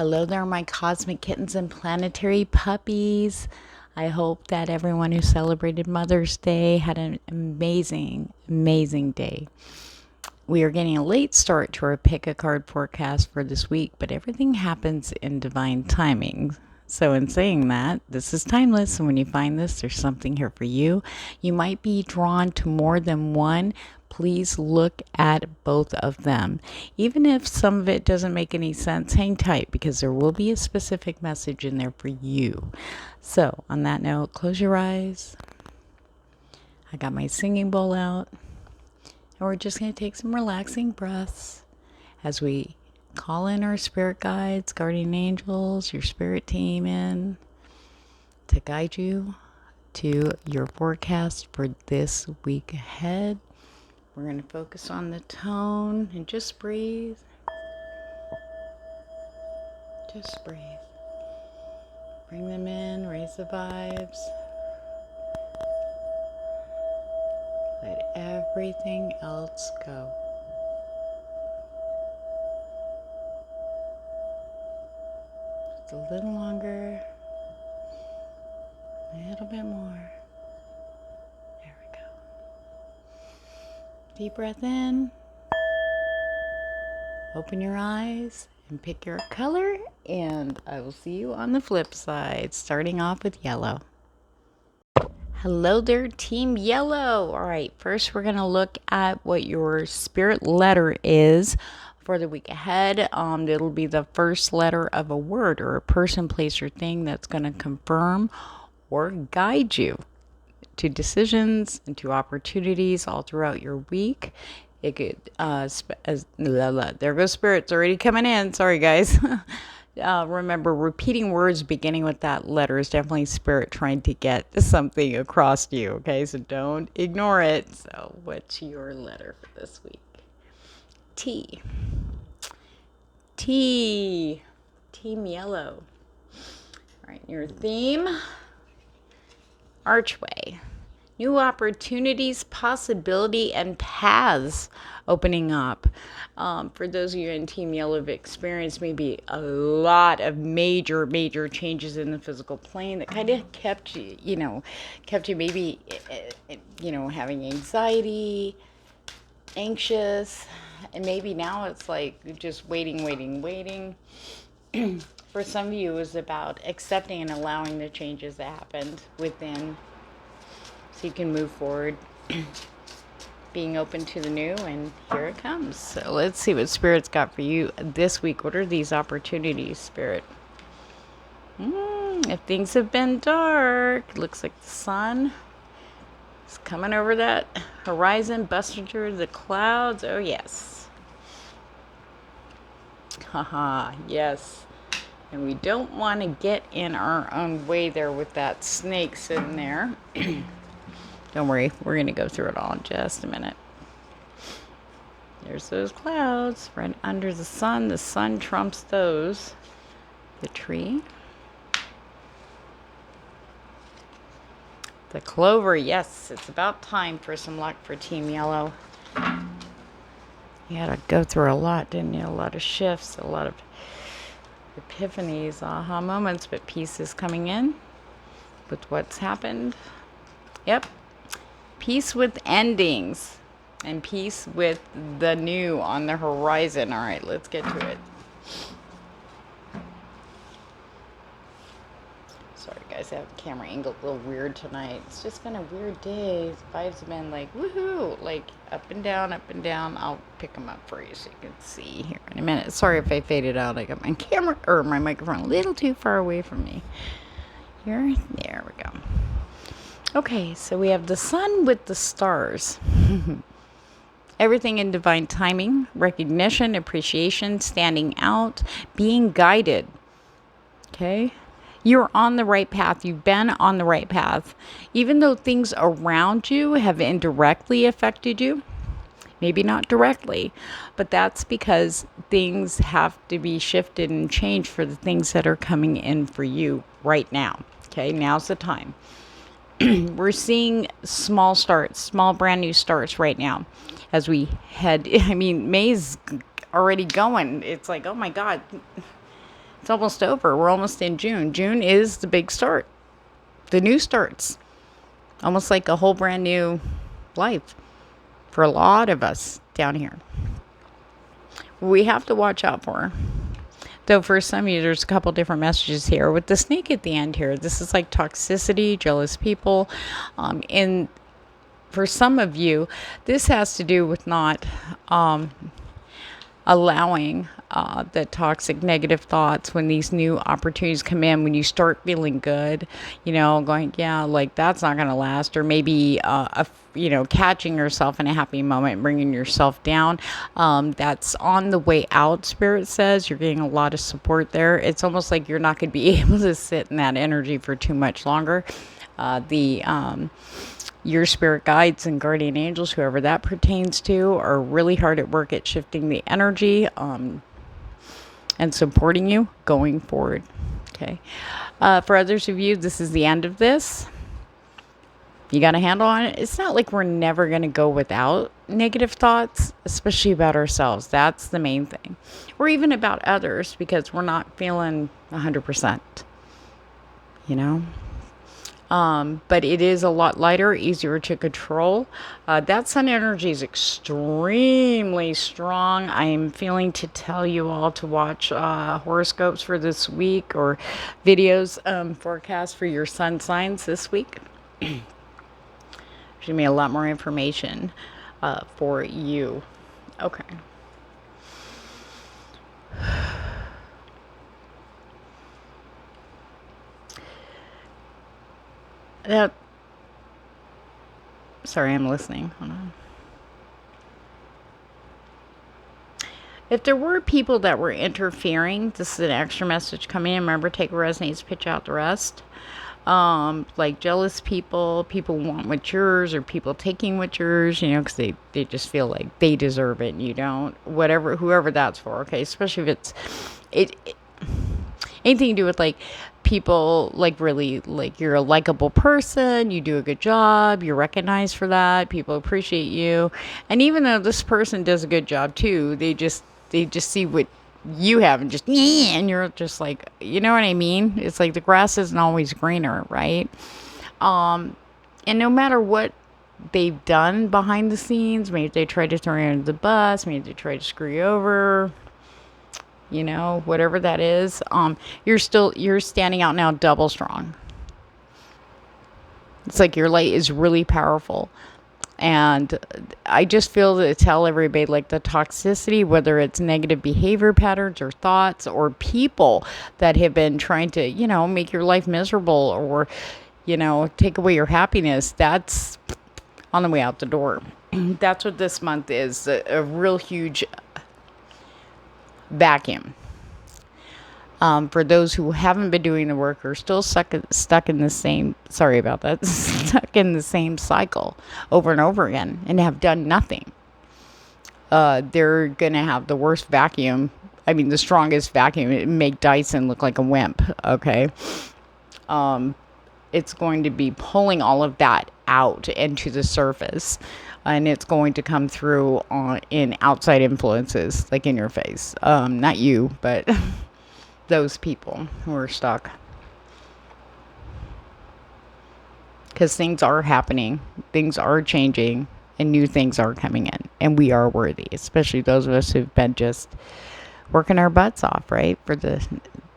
Hello there, my cosmic kittens and planetary puppies. I hope that everyone who celebrated Mother's Day had an amazing, amazing day. We are getting a late start to our pick a card forecast for this week, but everything happens in divine timing. So in saying that, this is timeless, and when you find this, there's something here for you. You might be drawn to more than one. Please look at both of them. Even if some of it doesn't make any sense, hang tight because there will be a specific message in there for you. So on that note, close your eyes. I got my singing bowl out, and we're just going to take some relaxing breaths as we call in our spirit guides, guardian angels, your spirit team in to guide you to your forecast for this week ahead. We're going to focus on the tone and just breathe. Just breathe. Bring them in, raise the vibes. Let everything else go. Just a little longer. A little bit more. There we go. Deep breath in. Open your eyes and pick your color, and I will see you on the flip side, starting off with yellow. Hello there, Team Yellow. All right, first we're going to look at what your spirit letter is for the week ahead. It'll be the first letter of a word or a person, place, or thing that's going to confirm or guide you to decisions and to opportunities all throughout your week. It could, there goes spirits already coming in. Sorry, guys. Remember, repeating words beginning with that letter is definitely spirit trying to get something across to you. Okay, so don't ignore it. So, what's your letter for this week? T. T. Team Yellow. All right, your theme. Archway. New opportunities, possibility, and paths opening up. For those of you in Team Yellow have experienced maybe a lot of major changes in the physical plane that kind of kept you maybe, having anxiety, anxious, and maybe now it's like just waiting. For some of you, it was about accepting and allowing the changes that happened within, so you can move forward, being open to the new, and here it comes. So let's see what Spirit's got for you this week. What are these opportunities, Spirit? If things have been dark, looks like the sun is coming over that horizon, busting through the clouds. Oh, yes. Haha, yes. And we don't want to get in our own way there with that snake sitting there. Don't worry, we're going to go through it all in just a minute. There's those clouds right under the sun. The sun trumps those. The tree. The clover, yes, it's about time for some luck for Team Yellow. You had to go through a lot, didn't you? A lot of shifts, a lot of epiphanies, aha moments, but peace is coming in with what's happened. Yep. Peace with endings and peace with the new on the horizon. All right, let's get to it. Sorry, guys, I have the camera angled a little weird tonight. It's just been a weird day. The vibes have been like, woohoo, like up and down. I'll pick them up for you so you can see here in a minute. Sorry if I faded out. I got my camera or my microphone a little too far away from me. Here, there we go. Okay, so we have the sun with the stars. Everything in divine timing, recognition, appreciation, standing out, being guided. Okay? You're on the right path. You've been on the right path. Even though things around you have indirectly affected you, maybe not directly, but that's because things have to be shifted and changed for the things that are coming in for you right now. Okay, now's the time. We're seeing small starts, small brand new starts right now as we head. I mean, May's already going. It's like, oh my God, It's almost over. We're almost in June. June is the big start. The new starts. Almost like a whole brand new life for a lot of us down here. We have to watch out for. Though for some of you, there's a couple different messages here. With the snake at the end here, this is like toxicity, jealous people. And for some of you, this has to do with not allowing the toxic negative thoughts when these new opportunities come in, when you start feeling good, going, yeah, like that's not going to last, or maybe, catching yourself in a happy moment, bringing yourself down. That's on the way out, Spirit says. You're getting a lot of support there. It's almost like you're not going to be able to sit in that energy for too much longer. Your spirit guides and guardian angels, whoever that pertains to, are really hard at work at shifting the energy and supporting you going forward. Okay. For others of you, this is the end of this. You got a handle on it. It's not like we're never going to go without negative thoughts, especially about ourselves. That's the main thing. Or even about others, because we're not feeling 100%. But it is a lot lighter, easier to control. That sun energy is extremely strong. I am feeling to tell you all to watch horoscopes for this week, or videos forecast for your sun signs this week. There's going to be a lot more information for you. Okay. Sorry, I'm listening. Hold on. If there were people that were interfering, this is an extra message coming in. Remember, take what resonates, pitch out the rest. Like jealous people want what's yours, or people taking what's yours, because they just feel like they deserve it and you don't. Whoever that's for, okay? Especially if it's anything to do with like people, like really, like you're a likable person, you do a good job, you're recognized for that, people appreciate you, and even though this person does a good job too, they just see what you have and just, and you're just like, you know what I mean? It's like the grass isn't always greener, right? And no matter what they've done behind the scenes, maybe they try to throw you under the bus, maybe they try to screw you over, whatever that is, you're standing out now double strong. It's like your light is really powerful. And I just feel to tell everybody, like, the toxicity, whether it's negative behavior patterns or thoughts or people that have been trying to, make your life miserable or, take away your happiness, that's on the way out the door. That's what this month is, a real huge vacuum. For those who haven't been doing the work or still stuck in the same, sorry about that, stuck in the same cycle over and over again and have done nothing, they're going to have the worst vacuum. I mean, the strongest vacuum. It make Dyson look like a wimp, okay? It's going to be pulling all of that out into the surface. And it's going to come through in outside influences, like in your face. Not you, but those people who are stuck. Because things are happening, things are changing, and new things are coming in. And we are worthy, especially those of us who've been just working our butts off, right? For the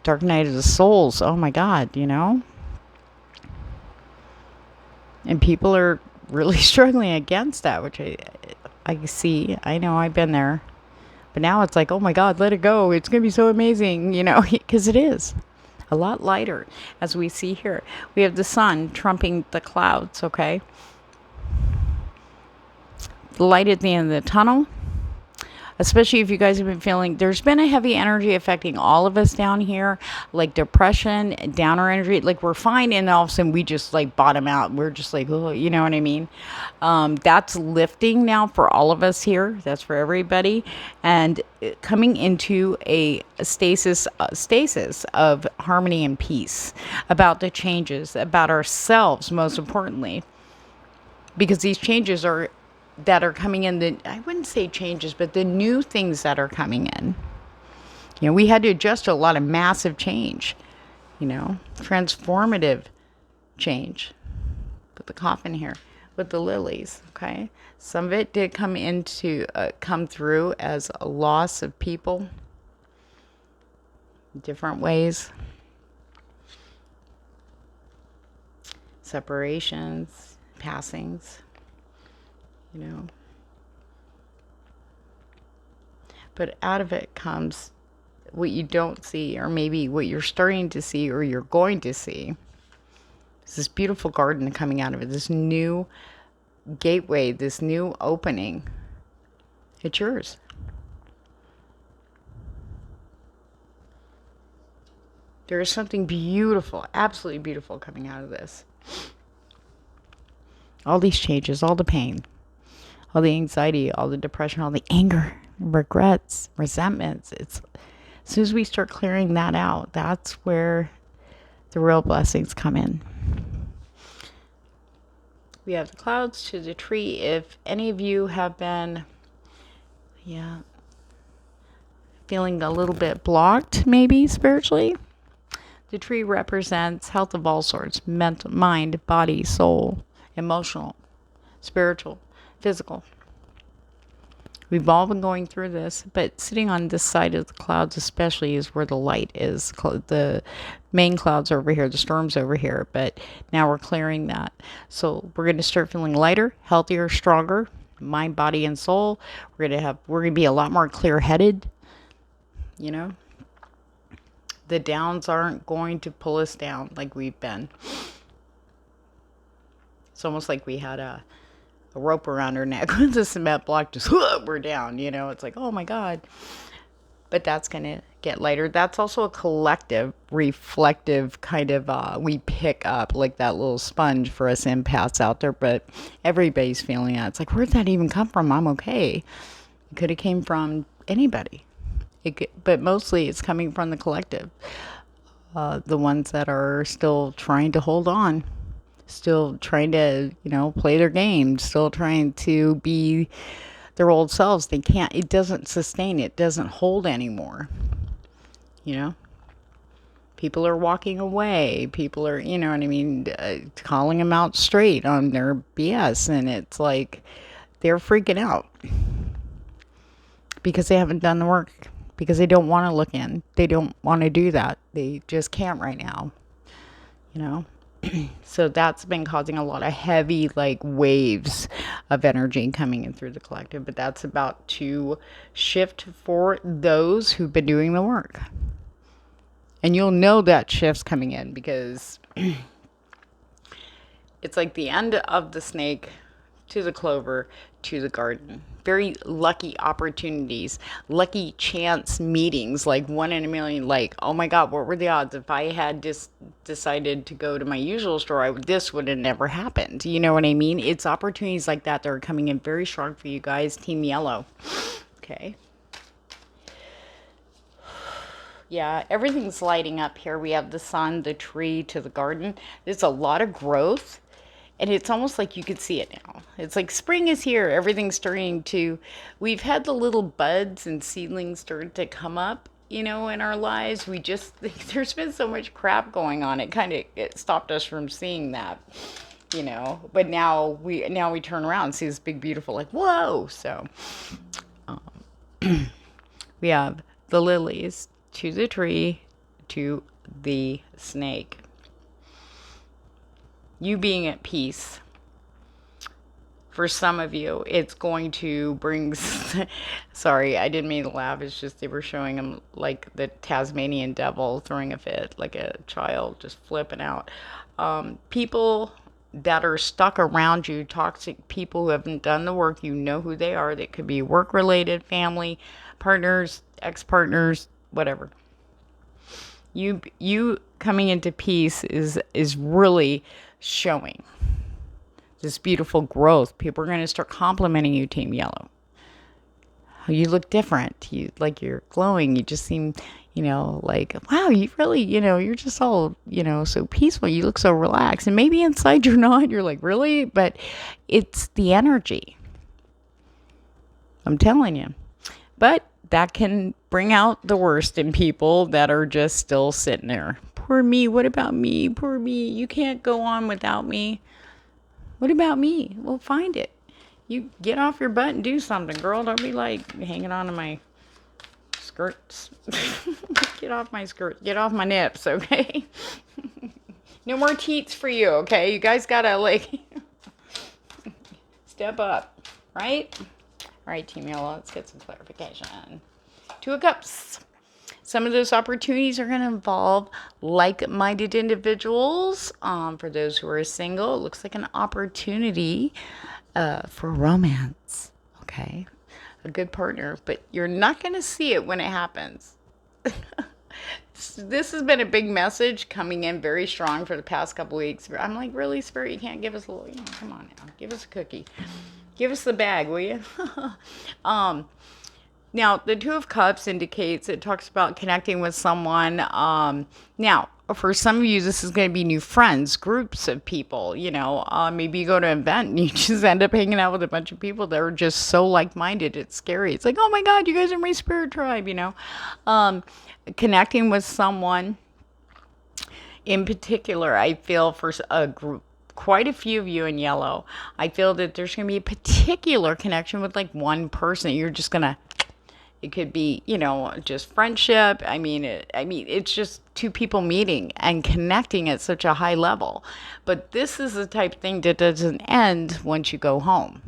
dark night of the souls. Oh my God, And people are really struggling against that, which I see. I know, I've been there. But now it's like, oh my God, let it go. It's going to be so amazing, because it is a lot lighter, as we see here. We have the sun trumping the clouds, okay? The light at the end of the tunnel. Especially if you guys have been feeling, there's been a heavy energy affecting all of us down here, like depression, downer energy, like we're fine, and all of a sudden we just like bottom out. We're just like, oh, you know what I mean? That's lifting now for all of us here. That's for everybody. And coming into a stasis of harmony and peace, about the changes, about ourselves, most importantly, because these changes that are coming in, I wouldn't say changes, but the new things that are coming in. You know, we had to adjust to a lot of massive change, you know, transformative change. Put the coffin here with the lilies, okay? Some of it did come through as a loss of people, different ways, separations, passings, you know. But out of it comes what you don't see, or maybe what you're starting to see, or you're going to see. It's this beautiful garden coming out of it, this new gateway, this new opening. It's yours. There is something beautiful, absolutely beautiful coming out of this. All these changes, all the pain, all the anxiety, all the depression, all the anger, regrets, resentments. It's as soon as we start clearing that out, that's where the real blessings come in. We have the clouds to the tree. If any of you have been, feeling a little bit blocked, maybe spiritually, the tree represents health of all sorts: mental, mind, body, soul, emotional, spiritual, physical. We've all been going through this, but sitting on this side of the clouds especially is where the light is. The main clouds are over here, the storm's over here, but now we're clearing that. So we're going to start feeling lighter, healthier, stronger, mind, body, and soul. We're going to be a lot more clear-headed, you know. The downs aren't going to pull us down like we've been. It's almost like we had a rope around our neck with the cement block, just we're down, you know. It's like, oh my God. But that's going to get lighter. That's also a collective, reflective kind of, we pick up like that little sponge for us empaths out there, but everybody's feeling it. It's like, where'd that even come from? I'm okay. It could have came from anybody. But mostly it's coming from the collective. The ones that are still trying to hold on. Still trying to, you know, play their game, still trying to be their old selves. They can't, it doesn't sustain, it doesn't hold anymore. You know, people are walking away. People are, you know what I mean, calling them out straight on their BS. And it's like, they're freaking out because they haven't done the work, because they don't want to look in. They don't want to do that. They just can't right now, you know. So that's been causing a lot of heavy like waves of energy coming in through the collective, but that's about to shift for those who've been doing the work. And you'll know that shift's coming in because it's like the end of the snake to the clover to the garden. Very lucky opportunities, lucky chance meetings, like 1 in a million. Like, oh my God, what were the odds? If I had just decided to go to my usual store, this would have never happened. You know what I mean? It's opportunities like that that are coming in very strong for you guys. Team Yellow. Okay. Yeah, everything's lighting up here. We have the sun, the tree to the garden. There's a lot of growth. And it's almost like you could see it now. It's like spring is here. Everything's starting to, we've had the little buds and seedlings start to come up, you know, in our lives. We just, there's been so much crap going on. It stopped us from seeing that, you know. But now we turn around and see this big, beautiful, like, whoa. So we have the lilies to the tree to the snake. You being at peace, for some of you, it's going to bring, sorry, I didn't mean to laugh. It's just they were showing him like the Tasmanian devil throwing a fit, like a child just flipping out. People that are stuck around you, toxic people who haven't done the work, you know who they are. That could be work-related, family, partners, ex-partners, whatever. You coming into peace is really showing this beautiful growth. People are going to start complimenting you, Team Yellow. You look different. You're glowing. You just seem, you know, like, wow, you really, you know, you're just all, you know, so peaceful. You look so relaxed. And maybe inside you're not. You're like, really? But it's the energy. I'm telling you. But that can bring out the worst in people that are just still sitting there. Poor me. What about me? Poor me. You can't go on without me. What about me? Well, find it. You get off your butt and do something, girl. Don't be like hanging on to my skirts. Get off my skirts. Get off my nips, okay? No more teats for you, okay? You guys gotta like step up, right? All right, Team Yellow, let's get some clarification. Two of Cups. Some of those opportunities are going to involve like-minded individuals. For those who are single, it looks like an opportunity for romance, okay? A good partner, but you're not going to see it when it happens. This has been a big message coming in very strong for the past couple weeks. I'm like, really, Spirit, you can't give us a little, come on now, give us a cookie. Give us the bag, will you? Now, the Two of Cups indicates, it talks about connecting with someone. Now, for some of you, this is going to be new friends, groups of people, maybe you go to an event and you just end up hanging out with a bunch of people that are just so like-minded. It's scary. It's like, oh my God, you guys are my spirit tribe, Connecting with someone in particular, I feel for a group, quite a few of you in yellow, I feel that there's going to be a particular connection with like one person. You're just going to, it could be, just friendship. It's just two people meeting and connecting at such a high level. But this is the type of thing that doesn't end once you go home.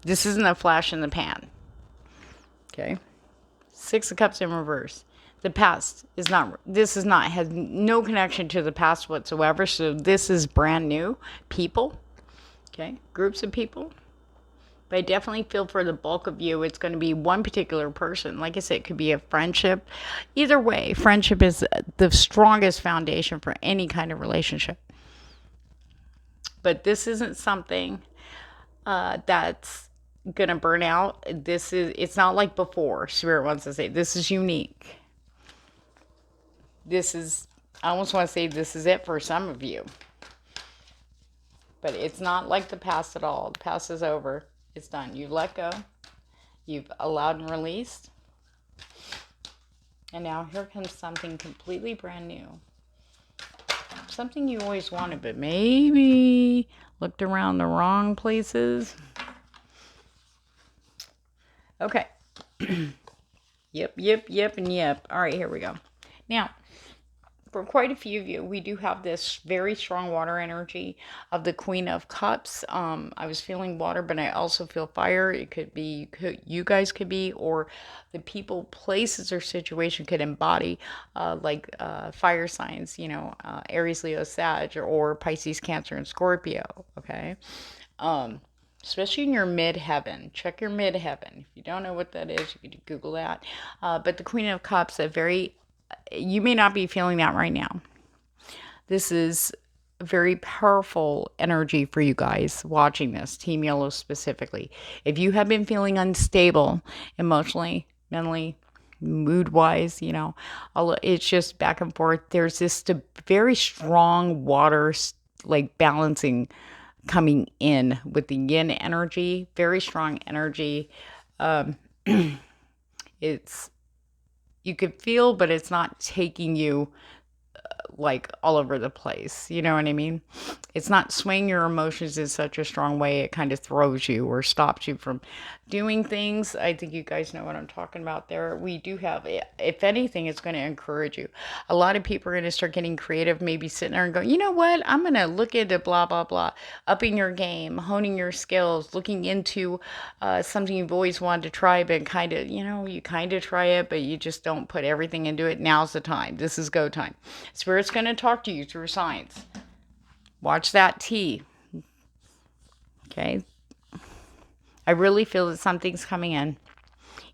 This isn't a flash in the pan. Okay? Six of Cups in reverse. The past has no connection to the past whatsoever. So this is brand new people. Okay? Groups of people. But I definitely feel for the bulk of you, it's going to be one particular person. Like I said, it could be a friendship. Either way, friendship is the strongest foundation for any kind of relationship. But this isn't something that's going to burn out. It's not like before. Spirit wants to say, this is unique. I almost want to say this is it for some of you. But it's not like the past at all. The past is over. It's done. You've let go. You've allowed and released. And now here comes something completely brand new. Something you always wanted, but maybe looked around the wrong places. Okay. Yep, and yep. All right, here we go. Now, for quite a few of you, we do have this very strong water energy of the Queen of Cups. I was feeling water, but I also feel fire. It could be, you guys could be, or the people, places, or situation could embody fire signs, Aries, Leo, Sag, or Pisces, Cancer, and Scorpio, okay? Especially in your midheaven. Check your midheaven. If you don't know what that is, you could Google that. But the Queen of Cups, you may not be feeling that right now. This is a very powerful energy for you guys watching this, Team Yellow specifically. If you have been feeling unstable emotionally, mentally, mood-wise, it's just back and forth. There's this very strong water, balancing coming in with the yin energy, very strong energy. You could feel, but it's not taking you all over the place. You know what I mean? It's not swaying your emotions in such a strong way. It kind of throws you or stops you from doing things. I think you guys know what I'm talking about there. We do have, if anything, it's going to encourage you. A lot of people are going to start getting creative, maybe sitting there and going, you know what? I'm going to look into blah, blah, blah. Upping your game, honing your skills, looking into something you've always wanted to try, but kind of, you kind of try it, but you just don't put everything into it. Now's the time. This is go time. Spirit's going to talk to you through signs. Watch that T. Okay. I really feel that something's coming in.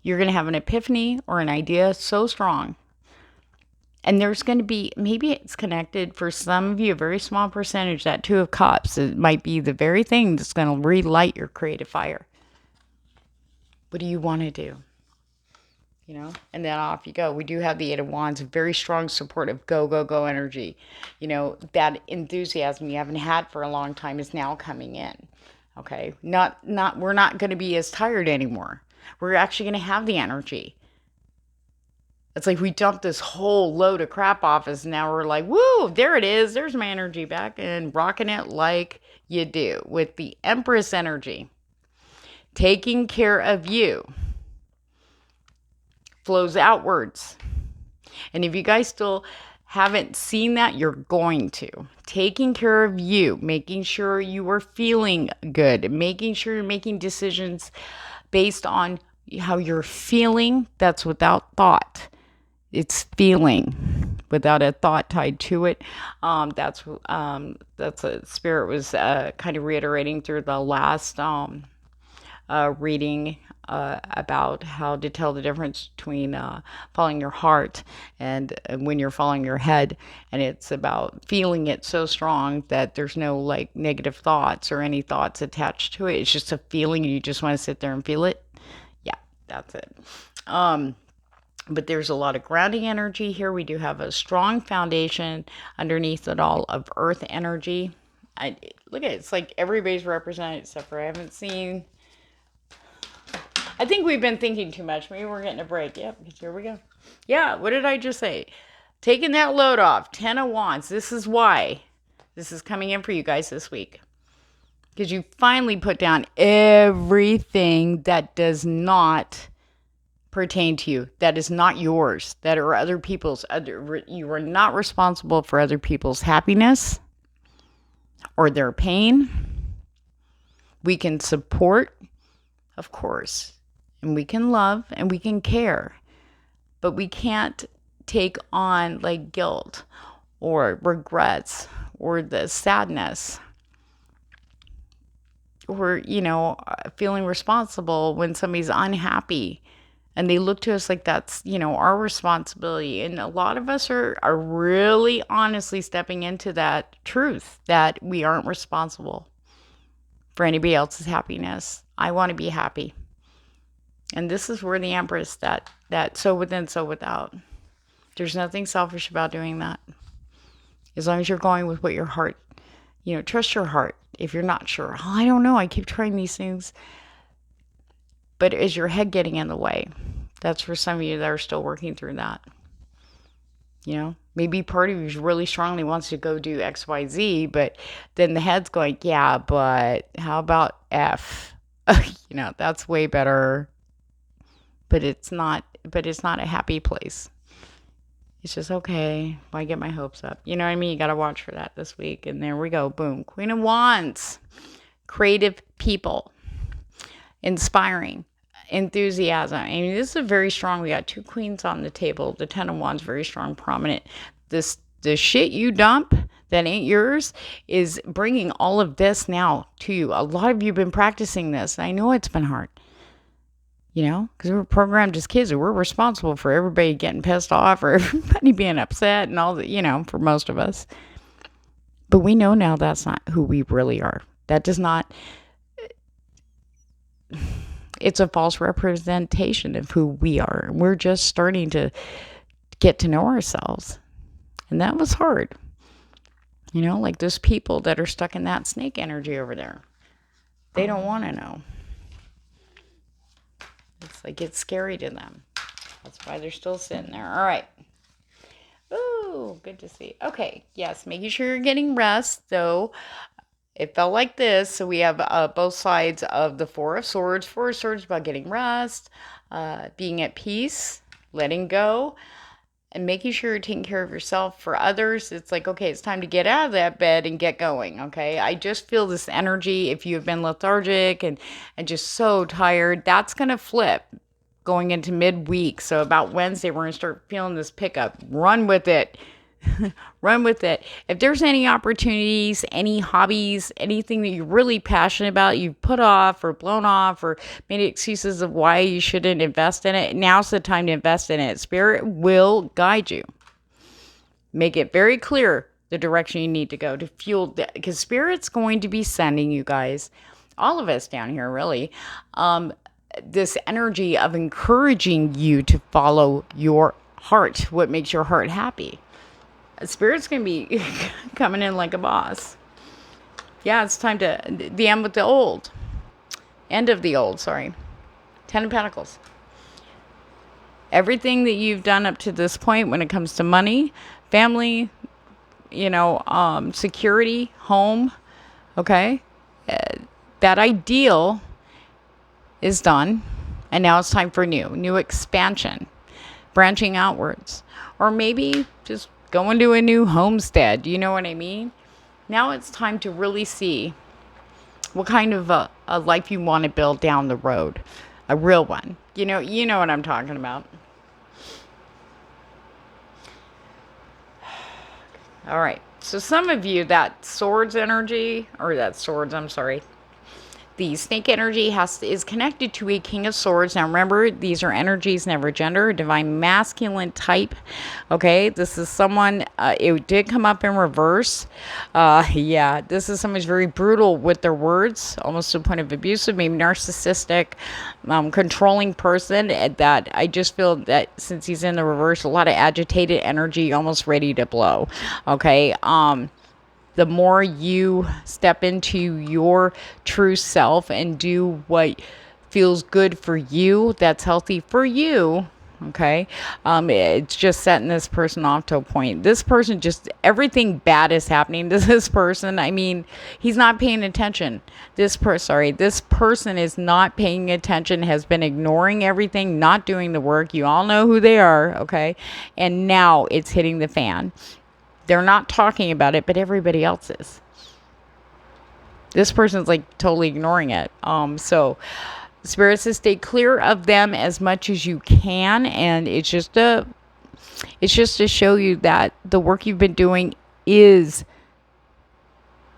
You're going to have an epiphany or an idea so strong. And there's going to be, maybe it's connected for some of you, a very small percentage, that Two of Cups. It might be the very thing that's going to relight your creative fire. What do you want to do? And then off you go. We do have the Eight of Wands, very strong, supportive, go, go, go energy. That enthusiasm you haven't had for a long time is now coming in. Okay. We're not going to be as tired anymore. We're actually going to have the energy. It's like we dumped this whole load of crap off us. And now we're like, woo, there it is. There's my energy back, and rocking it like you do with the Empress energy. Taking care of you flows outwards. And if you guys still haven't seen that, you're going to. Taking care of you, making sure you are feeling good, making sure you're making decisions based on how you're feeling. That's without thought. It's feeling without a thought tied to it. That's a Spirit was kind of reiterating through the last reading about how to tell the difference between following your heart and when you're following your head. And it's about feeling it so strong that there's no like negative thoughts or any thoughts attached to it. It's just a feeling. You just want to sit there and feel it. Yeah, that's it. But there's a lot of grounding energy here. We do have a strong foundation underneath it all of earth energy. Look at it. It's like everybody's represented except for I haven't seen. I think we've been thinking too much. Maybe we're getting a break. Yep, here we go. Yeah, what did I just say? Taking that load off. 10 of Wands. This is why this is coming in for you guys this week. Because you finally put down everything that does not pertain to you, that is not yours, that are other people's. You are not responsible for other people's happiness or their pain. We can support, of course, and we can love and we can care, but we can't take on like guilt or regrets or the sadness or, feeling responsible when somebody's unhappy. And they look to us like that's, our responsibility. And a lot of us are really honestly stepping into that truth that we aren't responsible for anybody else's happiness. I want to be happy. And this is where the Empress, that so within, so without. There's nothing selfish about doing that. As long as you're going with what your heart, trust your heart. If you're not sure, I don't know, I keep trying these things. But is your head getting in the way? That's for some of you that are still working through that. Maybe part of you really strongly wants to go do X, Y, Z, but then the head's going, yeah, but how about F? That's way better. But it's not a happy place. It's just, okay, why get my hopes up? You know what I mean? You got to watch for that this week. And there we go. Boom. Queen of Wands. Creative people. Inspiring. Enthusiasm. I mean, this is very strong. We got two queens on the table. The 10 of Wands, very strong, prominent. The shit you dump that ain't yours is bringing all of this now to you. A lot of you have been practicing this. I know it's been hard. Because we were programmed as kids. We're responsible for everybody getting pissed off or everybody being upset and all that, for most of us. But we know now that's not who we really are. That does not... It's a false representation of who we are. We're just starting to get to know ourselves. And that was hard. Like those people that are stuck in that snake energy over there. They don't want to know. It's like it's scary to them. That's why they're still sitting there. All right. Ooh, good to see. Okay. Yes, making sure you're getting rest, though. It felt like this. So we have both sides of the Four of Swords. Four of Swords about getting rest, being at peace, letting go, and making sure you're taking care of yourself. For others, it's like, okay, it's time to get out of that bed and get going, okay? I just feel this energy. If you have been lethargic and just so tired, that's going to flip going into midweek. So about Wednesday, we're going to start feeling this pickup. Run with it. Run with it. If there's any opportunities, any hobbies, anything that you're really passionate about, you've put off or blown off or made excuses of why you shouldn't invest in it, now's the time to invest in it. Spirit will guide you. Make it very clear the direction you need to go to fuel that, because Spirit's going to be sending you guys, all of us down here really, this energy of encouraging you to follow your heart, what makes your heart happy. Spirit's going to be coming in like a boss. Yeah, it's time to the end of the old, sorry. Ten of Pentacles. Everything that you've done up to this point when it comes to money, family, security, home, okay? That ideal is done. And now it's time for new expansion, branching outwards. Or maybe just going to a new homestead. You know what I mean? Now it's time to really see what kind of a life you want to build down the road. A real one. You know what I'm talking about. All right. So some of you, that swords energy, the snake energy is connected to a king of swords. Now remember, these are energies, never gender, divine masculine type. Okay, this is someone, it did come up in reverse. Yeah, this is someone who's very brutal with their words, almost to the point of abusive, maybe narcissistic, controlling person. That I just feel that since he's in the reverse, a lot of agitated energy, almost ready to blow. Okay, the more you step into your true self and do what feels good for you, that's healthy for you, okay? It's just setting this person off to a point. This person, just everything bad is happening to this person. I mean, he's not paying attention. This person is not paying attention, has been ignoring everything, not doing the work. You all know who they are, okay? And now it's hitting the fan. They're not talking about it, but everybody else is. This person's like totally ignoring it. So Spirit says stay clear of them as much as you can, and it's just to show you that the work you've been doing is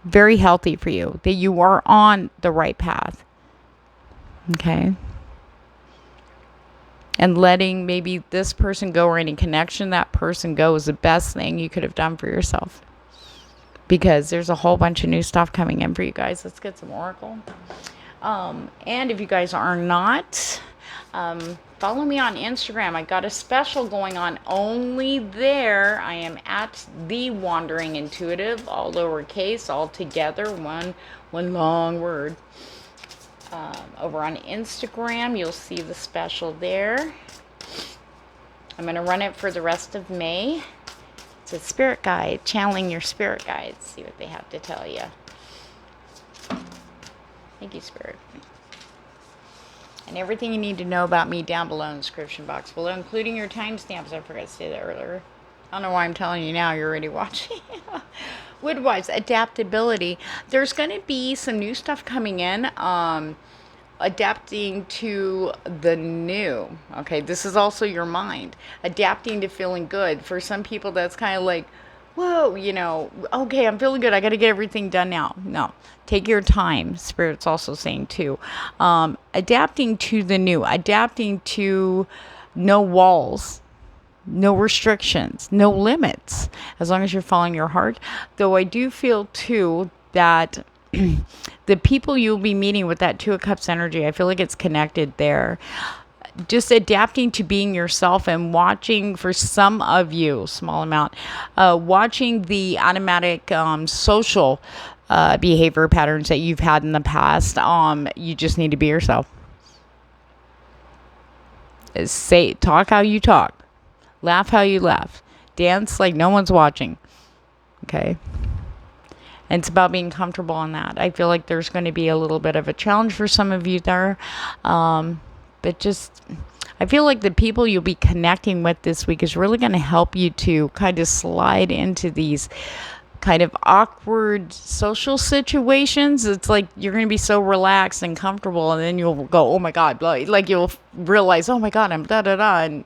very healthy for you, that you are on the right path. Okay. And letting maybe this person go, or any connection that person go, is the best thing you could have done for yourself. Because there's a whole bunch of new stuff coming in for you guys. Let's get some oracle. And if you guys are not, follow me on Instagram. I got a special going on only there. I am at The Wandering Intuitive, all lowercase, all together, one long word. Over on Instagram, you'll see the special there. I'm going to run it for the rest of May. It's a spirit guide, channeling your spirit guides. See what they have to tell you. Thank you, Spirit. And everything you need to know about me down below in the description box below, including your timestamps. I forgot to say that earlier. I don't know why I'm telling you now. You're already watching. Woodwives, adaptability. There's going to be some new stuff coming in. Adapting to the new. Okay, this is also your mind. Adapting to feeling good. For some people, that's kind of like, whoa, okay, I'm feeling good. I got to get everything done now. No, take your time. Spirit's also saying too. Adapting to the new. Adapting to no walls. No restrictions, no limits, as long as you're following your heart. Though I do feel too that the people you'll be meeting with that Two of Cups energy, I feel like it's connected there. Just adapting to being yourself and watching, for some of you, small amount, watching the automatic social behavior patterns that you've had in the past. You just need to be yourself. Talk how you talk. Laugh how you laugh. Dance like no one's watching. Okay? And it's about being comfortable in that. I feel like there's going to be a little bit of a challenge for some of you there. But just, I feel like the people you'll be connecting with this week is really going to help you to kind of slide into these kind of awkward social situations. It's like you're going to be so relaxed and comfortable, and then you'll go, oh my God, like you'll realize, oh my God, I'm da-da-da, and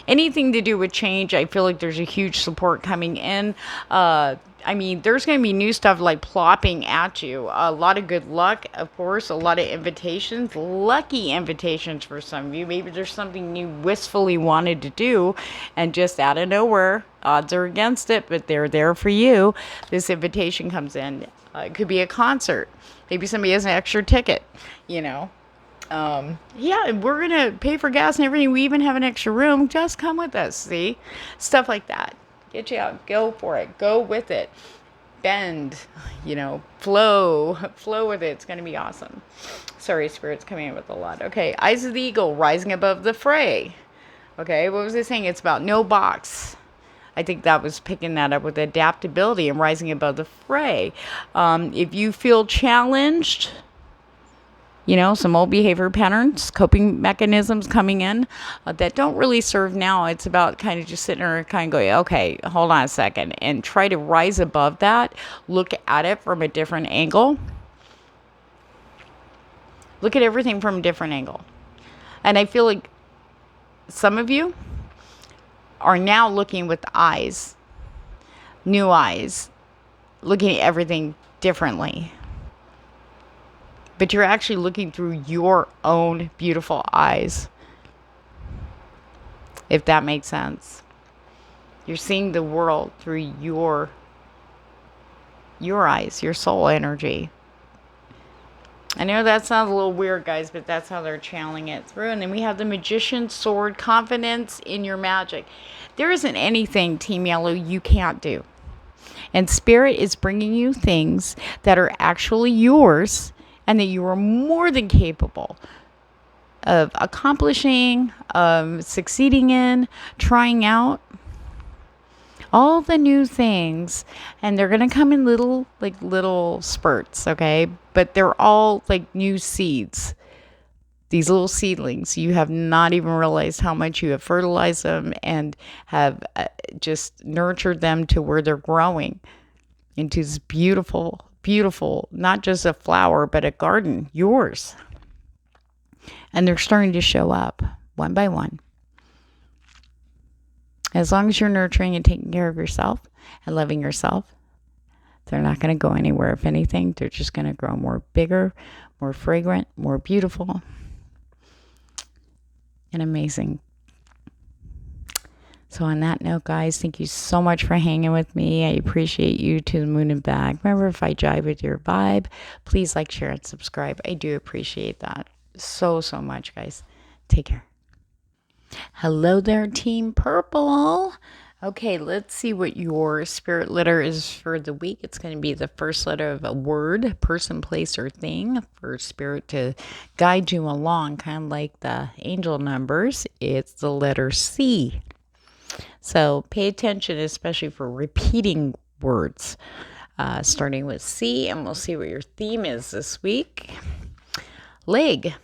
anything to do with change. I feel like there's a huge support coming in. There's going to be new stuff like plopping at you. A lot of good luck, of course. A lot of invitations, lucky invitations for some of you. Maybe there's something you wistfully wanted to do, and just out of nowhere, odds are against it, but they're there for you. This invitation comes in. It could be a concert. Maybe somebody has an extra ticket, Yeah, we're going to pay for gas and everything. We even have an extra room. Just come with us, see? Stuff like that. Get you out. Go for it. Go with it. bend, flow with it. It's going to be awesome. Sorry, Spirit's coming in with a lot. Okay, Eyes of the Eagle, rising above the fray. Okay, what was I saying? It's about no box. I think that was picking that up with adaptability and rising above the fray. If you feel challenged, some old behavior patterns, coping mechanisms coming in that don't really serve now. It's about kind of just sitting there and kind of going, okay, hold on a second, and try to rise above that. Look at it from a different angle. Look at everything from a different angle. And I feel like some of you are now looking with eyes, new eyes, looking at everything differently. But you're actually looking through your own beautiful eyes, if that makes sense. You're seeing the world through your eyes, your soul energy. I know that sounds a little weird, guys, but that's how they're channeling it through. And then we have the Magician sword, confidence in your magic. There isn't anything, Team Yellow, you can't do. And Spirit is bringing you things that are actually yours and that you are more than capable of accomplishing, succeeding in, trying out. All the new things, and they're going to come in little spurts, okay? But they're all like new seeds. These little seedlings, you have not even realized how much you have fertilized them and have just nurtured them to where they're growing into this beautiful, beautiful, not just a flower, but a garden, yours. And they're starting to show up one by one. As long as you're nurturing and taking care of yourself and loving yourself, they're not going to go anywhere. If anything, they're just going to grow more bigger, more fragrant, more beautiful, and amazing. So on that note, guys, thank you so much for hanging with me. I appreciate you to the moon and back. Remember, if I jive with your vibe, please like, share, and subscribe. I do appreciate that so much, guys. Take care. Hello there, Team Purple. Okay, let's see what your spirit letter is for the week. It's going to be the first letter of a word, person, place, or thing for Spirit to guide you along, kind of like the angel numbers. It's the letter C. So pay attention, especially for repeating words, starting with C, and we'll see what your theme is this week. Leg.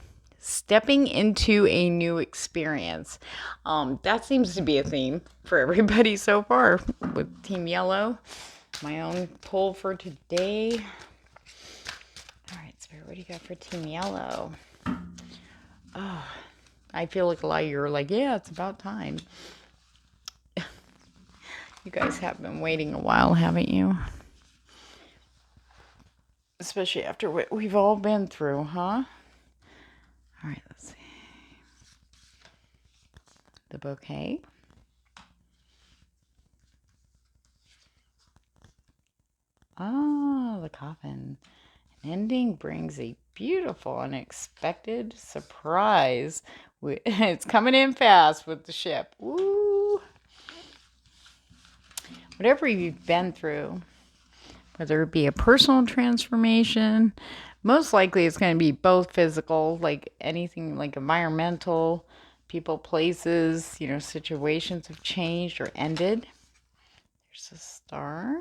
Stepping into a new experience. That seems to be a theme for everybody so far with Team Yellow. My own poll for today. All right, Spirit, what do you got for Team Yellow? Oh, I feel like a lot of you are like, yeah, it's about time. You guys have been waiting a while, haven't you? Especially after what we've all been through, huh? All right, let's see. The bouquet. Ah, the coffin. An ending brings a beautiful, unexpected surprise. It's coming in fast with the ship. Woo! Whatever you've been through, whether it be a personal transformation, most likely it's going to be both physical, like anything like environmental, people, places, situations have changed or ended. There's a star.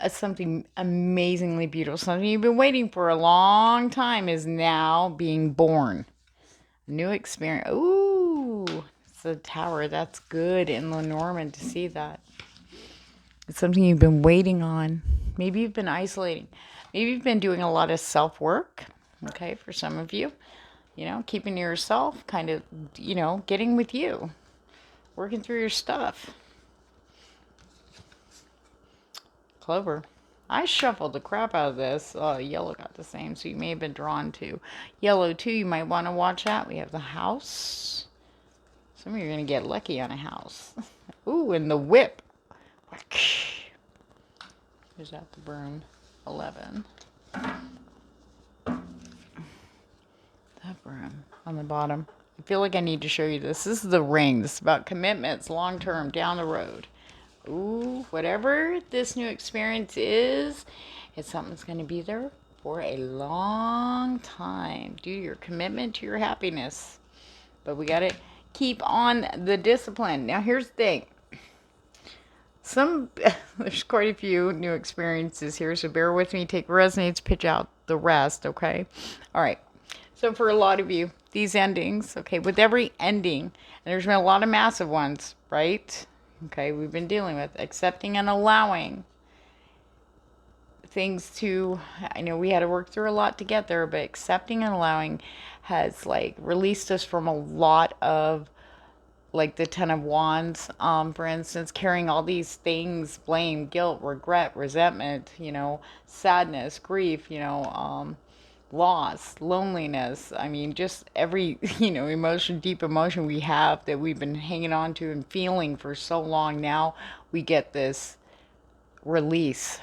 Something amazingly beautiful, something you've been waiting for a long time is now being born. A new experience. Ooh, it's a tower. That's good in LENORMAND to see that. It's something you've been waiting on. Maybe you've been isolating. Maybe you've been doing a lot of self-work, okay, for some of you. Keeping to yourself, kind of, getting with you. Working through your stuff. Clover. I shuffled the crap out of this. Yellow got the same, so you may have been drawn to yellow too. You might want to watch that. We have the house. Some of you are going to get lucky on a house. Ooh, and the whip. Is that the broom? 11. The broom on the bottom. I feel like I need to show you this. This is the ring. This is about commitments, long term, down the road. Ooh, whatever this new experience is, it's something that's going to be there for a long time. Do your commitment to your happiness. But we got to keep on the discipline. Now, here's the thing. There's quite a few new experiences here, so bear with me. Take resonates, pitch out the rest, okay? All right. So for a lot of you, these endings, okay, with every ending, and there's been a lot of massive ones, right? Okay, we've been dealing with accepting and allowing things to, I know we had to work through a lot to get there, but accepting and allowing has like released us from a lot of, like the Ten of Wands, for instance, carrying all these things, blame, guilt, regret, resentment, sadness, grief, loss, loneliness. I mean, just every, emotion, deep emotion we have that we've been hanging on to and feeling for so long. Now we get this release.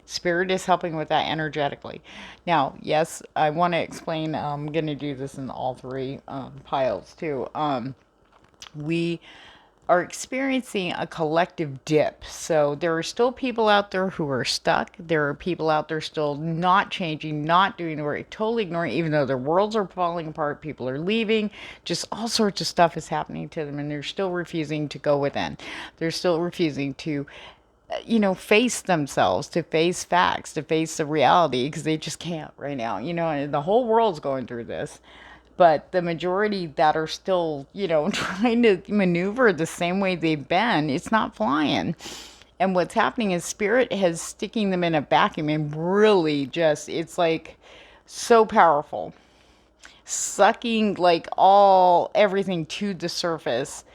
Spirit is helping with that energetically. Now, yes, I want to explain. I'm going to do this in all three piles too. We are experiencing a collective dip. So there are still people out there who are stuck. There are people out there still not changing, not doing the work, totally ignoring, even though their worlds are falling apart, people are leaving, just all sorts of stuff is happening to them, and they're still refusing to go within. They're still refusing to face themselves, to face facts, to face the reality, because they just can't right now, and the whole world's going through this. But the majority that are still, trying to maneuver the same way they've been, it's not flying. And what's happening is spirit has sticking them in a vacuum and really just, it's like so powerful. Sucking like everything to the surface,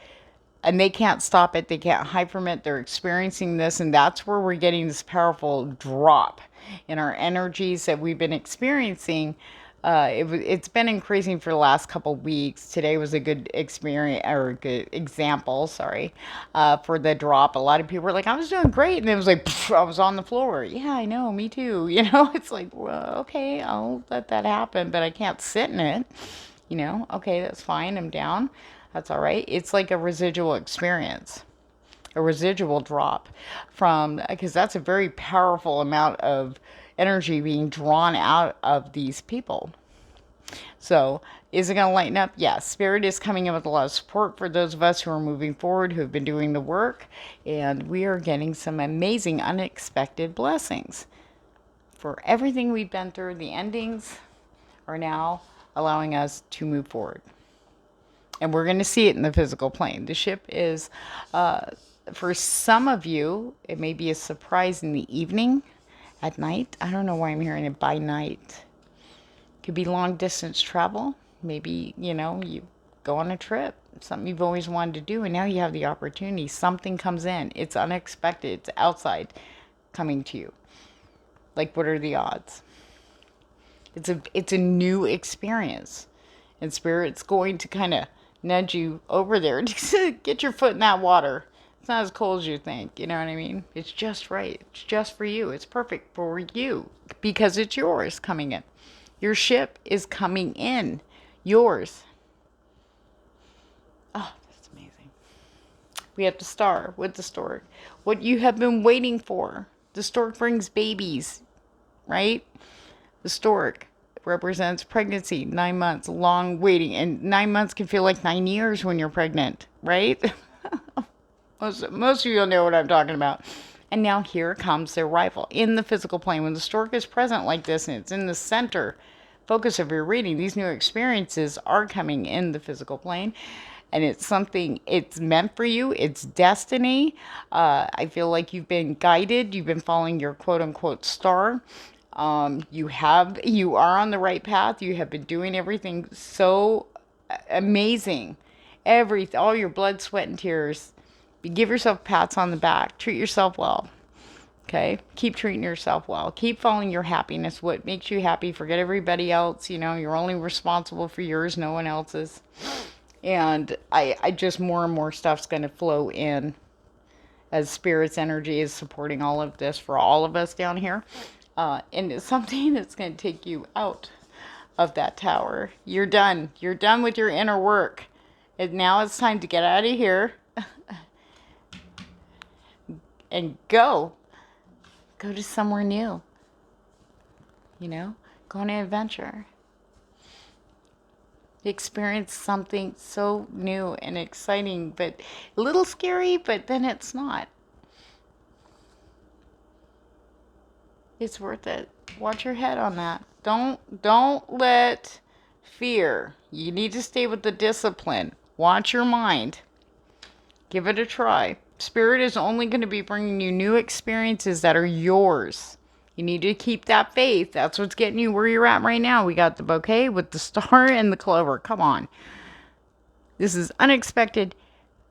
and they can't stop it. They can't hide from it. They're experiencing this, and that's where we're getting this powerful drop in our energies that we've been experiencing. It's been increasing for the last couple weeks. Today was a good experience, or a good example, sorry, for the drop. A lot of people were like, I was doing great. And it was like, I was on the floor. Yeah, I know, me too. It's like, well, okay, I'll let that happen, but I can't sit in it. Okay, that's fine. I'm down. That's all right. It's like a residual experience, a residual drop because that's a very powerful amount of energy being drawn out of these people. So is it going to lighten up? Yes. Spirit is coming in with a lot of support for those of us who are moving forward, who have been doing the work, and we are getting some amazing, unexpected blessings. For everything we've been through, the endings are now allowing us to move forward. And we're going to see it in the physical plane. The ship is, for some of you, it may be a surprise in the evening, at night. I don't know why I'm hearing it by night. Could be long distance travel. Maybe, you go on a trip, something you've always wanted to do, and now you have the opportunity. Something comes in. It's unexpected. It's outside coming to you. Like, what are the odds? It's a new experience. And Spirit's going to kind of nudge you over there to get your foot in that water. It's not as cold as you think, you know what I mean? It's just right. It's just for you. It's perfect for you because it's yours coming in. Your ship is coming in. Yours. Oh, that's amazing. We have the star with the stork. What you have been waiting for. The stork brings babies, right? The stork represents pregnancy, 9 months, long waiting. And 9 months can feel like 9 years when you're pregnant, right? most of you will know what I'm talking about. And now here comes the arrival in the physical plane. When the stork is present like this and it's in the center focus of your reading, these new experiences are coming in the physical plane. And it's something, it's meant for you. It's destiny. I feel like you've been guided. You've been following your quote unquote star. You are on the right path. You have been doing everything so amazing. All your blood, sweat, and tears. Give yourself pats on the back. Treat yourself well. Okay? Keep treating yourself well. Keep following your happiness. What makes you happy. Forget everybody else. You're only responsible for yours, no one else's. And I just more and more stuff's going to flow in as Spirit's energy is supporting all of this for all of us down here. And it's something that's going to take you out of that tower. You're done. You're done with your inner work. And now it's time to get out of here. and go. Go to somewhere new. You know, go on an adventure. Experience something so new and exciting, but a little scary, but then it's not. It's worth it. Watch your head on that. Don't let fear. You need to stay with the discipline. Watch your mind. Give it a try. Spirit is only going to be bringing you new experiences that are yours. You need to keep that faith. That's what's getting you where you're at right now. We got the bouquet with the star and the clover. Come on. This is unexpected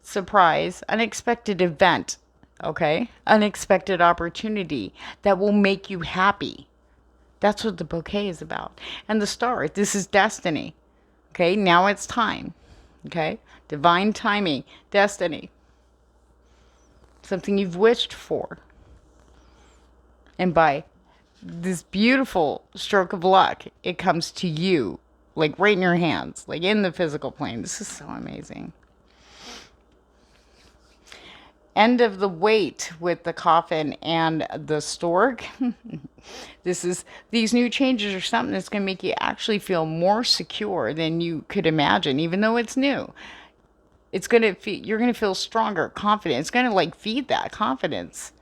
surprise, unexpected event, okay? Unexpected opportunity that will make you happy. That's what the bouquet is about. And the star, this is destiny. Okay, now it's time. Okay, divine timing, destiny. Something you've wished for. And by this beautiful stroke of luck, it comes to you, like right in your hands, like in the physical plane. This is so amazing. End of the wait with the coffin and the stork. These new changes are something that's going to make you actually feel more secure than you could imagine, even though it's new. It's going to you're going to feel stronger, confident. It's going to like feed that confidence,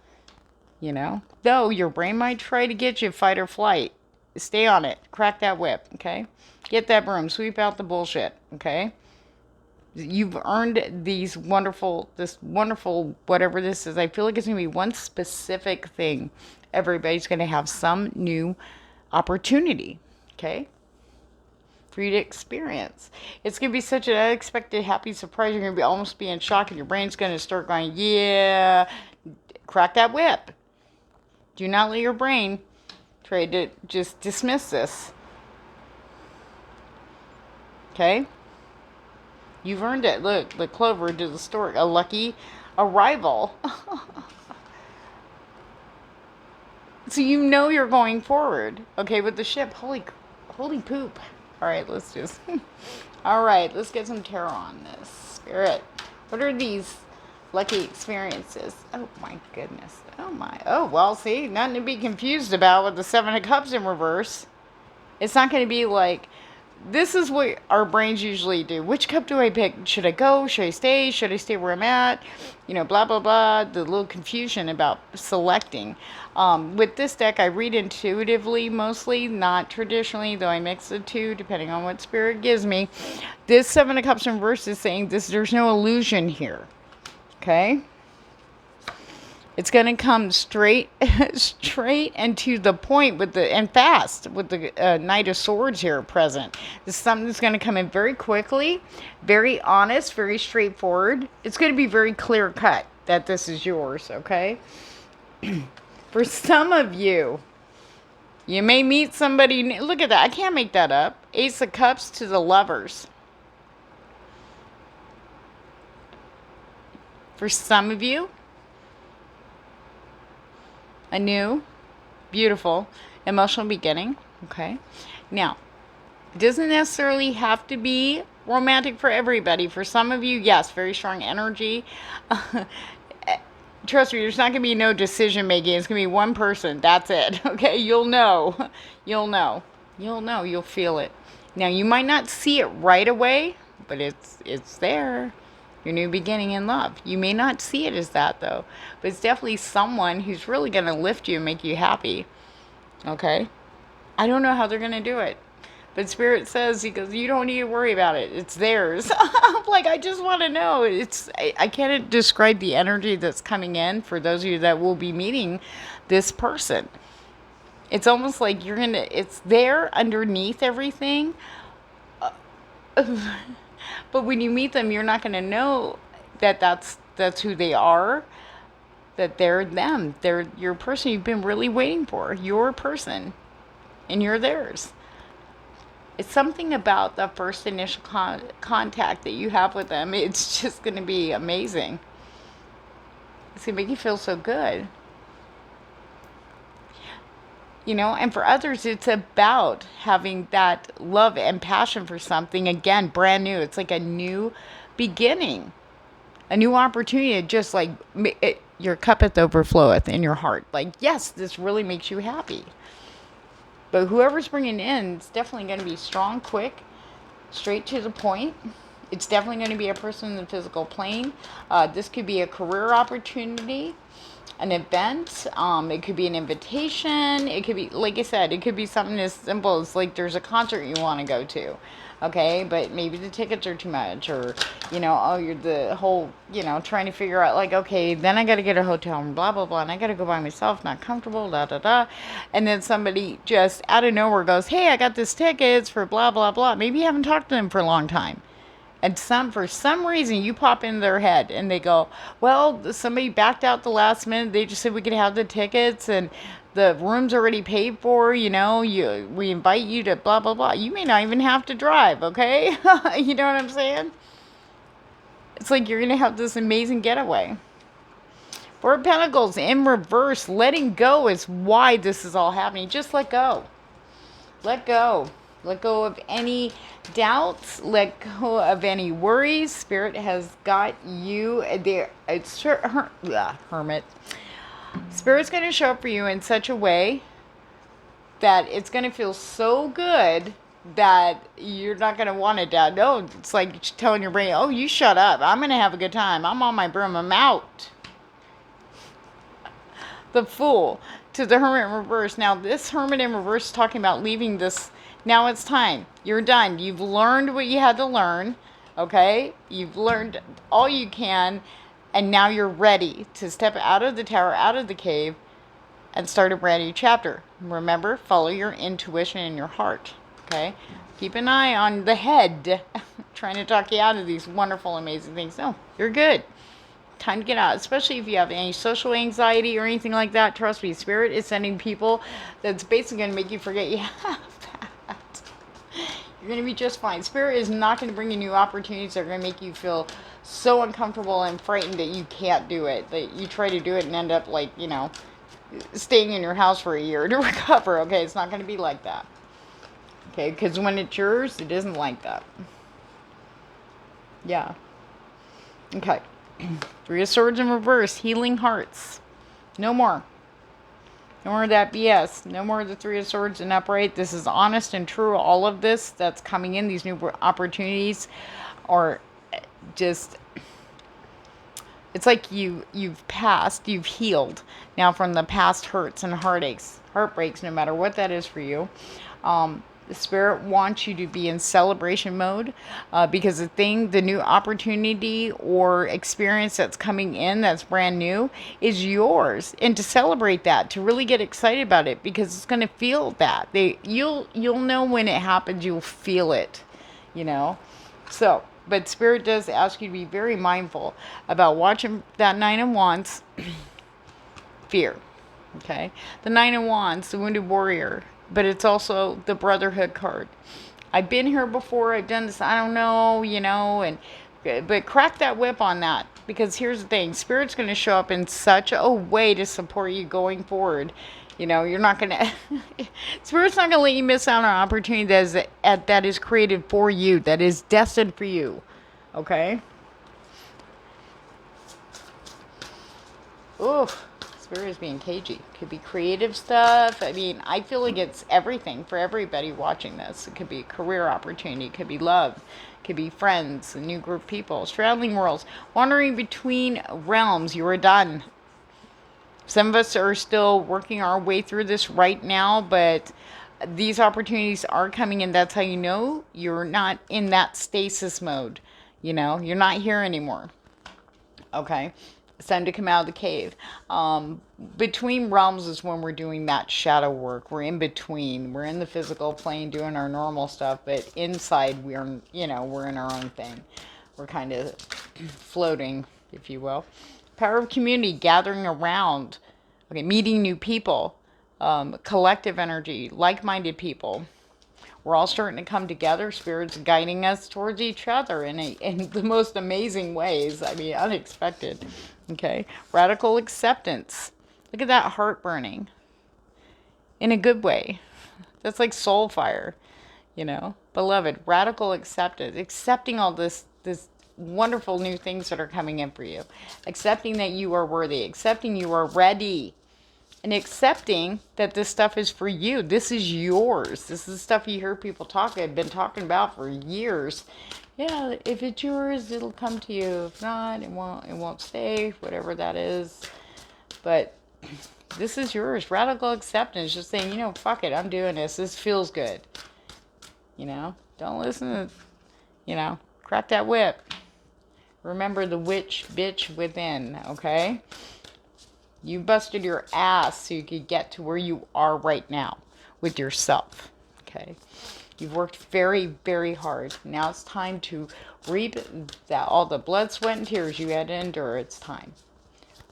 you know. Though your brain might try to get you fight or flight, stay on it. Crack that whip, okay? Get that broom, sweep out the bullshit, okay? You've earned this wonderful, whatever this is. I feel like it's going to be one specific thing. Everybody's going to have some new opportunity, okay, for you to experience. It's going to be such an unexpected, happy surprise. You're going to be almost be in shock, and your brain's going to start going, yeah, crack that whip. Do not let your brain try to just dismiss this, okay? You've earned it. Look, the clover to the stork. A lucky arrival. So you know you're going forward. Okay, with the ship. Holy poop. All right, let's just... All right, let's get some tarot on this. Spirit. What are these lucky experiences? Oh, my goodness. Oh, my. Oh, well, see, nothing to be confused about with the Seven of Cups in reverse. It's not going to be like... This is what our brains usually do. Which cup do I pick? Should I go? Should I stay? Should I stay where I'm at? You know, blah, blah, blah. The little confusion about selecting. With this deck, I read intuitively mostly, not traditionally, though I mix the two depending on what spirit gives me. This Seven of Cups in reverse is saying there's no illusion here. Okay? It's going to come straight and to the point and fast with the Knight of Swords here present. This is something that's going to come in very quickly, very honest, very straightforward. It's going to be very clear cut that this is yours, okay? For some of you, you may meet somebody new. Look at that. I can't make that up. Ace of Cups to the Lovers. For some of you, a new, beautiful, emotional beginning, okay? Now, it doesn't necessarily have to be romantic for everybody. For some of you, yes, very strong energy. Trust me, there's not going to be no decision making. It's going to be one person. That's it, okay? You'll know. You'll know. You'll know. You'll feel it. Now, you might not see it right away, but it's there. Your new beginning in love. You may not see it as that, though. But it's definitely someone who's really going to lift you and make you happy. Okay? I don't know how they're going to do it. But Spirit says, he goes, you don't need to worry about it. It's theirs. I'm like, I just want to know. I can't describe the energy that's coming in for those of you that will be meeting this person. It's almost like it's there underneath everything. But when you meet them, you're not going to know that that's who they are, that they're them. They're your person you've been really waiting for, your person, and you're theirs. It's something about the first initial contact that you have with them. It's just going to be amazing. It's going to make you feel so good. You know, and for others, it's about having that love and passion for something, again, brand new. It's like a new beginning, a new opportunity to just like your cuppeth overfloweth in your heart. Like, yes, this really makes you happy. But whoever's bringing in, it's definitely going to be strong, quick, straight to the point. It's definitely going to be a person in the physical plane. This could be a career opportunity, an event. It could be an invitation. It could be, like I said, it could be something as simple as like there's a concert you want to go to. Okay, but maybe the tickets are too much, or, you know, oh, you're the whole, you know, trying to figure out, like, okay, then I got to get a hotel and blah, blah, blah, and I got to go by myself, not comfortable, da, da, da. And then somebody just out of nowhere goes, hey, I got this tickets for blah, blah, blah. Maybe you haven't talked to them for a long time. And for some reason, you pop into their head and they go, well, somebody backed out the last minute. They just said we could have the tickets and the room's already paid for, you know, we invite you to blah, blah, blah. You may not even have to drive, okay? You know what I'm saying? It's like you're going to have this amazing getaway. Four of Pentacles in reverse. Letting go is why this is all happening. Just let go. Let go. Let go of any doubts. Let go of any worries. Spirit has got you there. It's Hermit. Spirit's going to show up for you in such a way that it's going to feel so good that you're not going to want to doubt. No, it's like telling your brain, oh, you shut up. I'm going to have a good time. I'm on my broom. I'm out. The Fool to the Hermit in reverse. Now, this Hermit in reverse is talking about leaving this. Now it's time. You're done. You've learned what you had to learn. Okay? You've learned all you can. And now you're ready to step out of the tower, out of the cave, and start a brand new chapter. Remember, follow your intuition and your heart. Okay? Keep an eye on the head trying to talk you out of these wonderful, amazing things. No, you're good. Time to get out, especially if you have any social anxiety or anything like that. Trust me, Spirit is sending people that's basically going to make you forget you have that. You're going to be just fine. Spirit is not going to bring you new opportunities that are going to make you feel so uncomfortable and frightened that you can't do it. That you try to do it and end up like, you know, staying in your house for a year to recover. Okay, it's not going to be like that. Okay, because when it's yours, it isn't like that. Yeah. Okay. Three of Swords in reverse. Healing hearts. No more. No more of that BS. No more of the Three of Swords in upright. This is honest and true. All of this that's coming in, these new opportunities are just... It's like you've passed, you've healed now from the past hurts and heartaches, heartbreaks, no matter what that is for you. The Spirit wants you to be in celebration mode because the new opportunity or experience that's coming in that's brand new is yours. And to celebrate that, to really get excited about it, because it's going to feel that. You'll know when it happens, you'll feel it, you know. So, but Spirit does ask you to be very mindful about watching that Nine of Wands. Fear. Okay. The Nine of Wands, the Wounded Warrior. But it's also the Brotherhood card. I've been here before. I've done this. I don't know, you know. But crack that whip on that. Because here's the thing. Spirit's going to show up in such a way to support you going forward. You know, you're not going to... Spirit's not going to let you miss out on an opportunity that is created for you. That is destined for you. Okay? Oof. Spirit is being cagey. Could be creative stuff. I mean, I feel like it's everything for everybody watching this. It could be a career opportunity. It could be love. It could be friends, a new group of people. Straddling worlds. Wandering between realms. You are done. Some of us are still working our way through this right now, but these opportunities are coming in. That's how you know you're not in that stasis mode. You know, you're not here anymore. Okay? It's time to come out of the cave. Between realms is when we're doing that shadow work. We're in between. We're in the physical plane doing our normal stuff, but inside we're, you know, we're in our own thing. We're kind of floating, if you will. Power of community, gathering around. Okay, meeting new people. Collective energy, like-minded people. We're all starting to come together. Spirit's guiding us towards each other in the most amazing ways. I mean, unexpected. Okay. Radical acceptance. Look at that heart burning. In a good way. That's like soul fire. You know. Beloved, radical acceptance. Accepting all this wonderful new things that are coming in for you. Accepting that you are worthy. Accepting you are ready. And accepting that this stuff is for you. This is yours. This is stuff you hear people have been talking about for years. Yeah, if it's yours, it'll come to you. If not, it won't stay, whatever that is. But this is yours. Radical acceptance. Just saying, fuck it, I'm doing this. This feels good. Don't listen to, crack that whip. Remember the witch bitch within, okay? You busted your ass so you could get to where you are right now with yourself. Okay? You've worked very, very hard. Now it's time to reap all the blood, sweat, and tears you had to endure. It's time.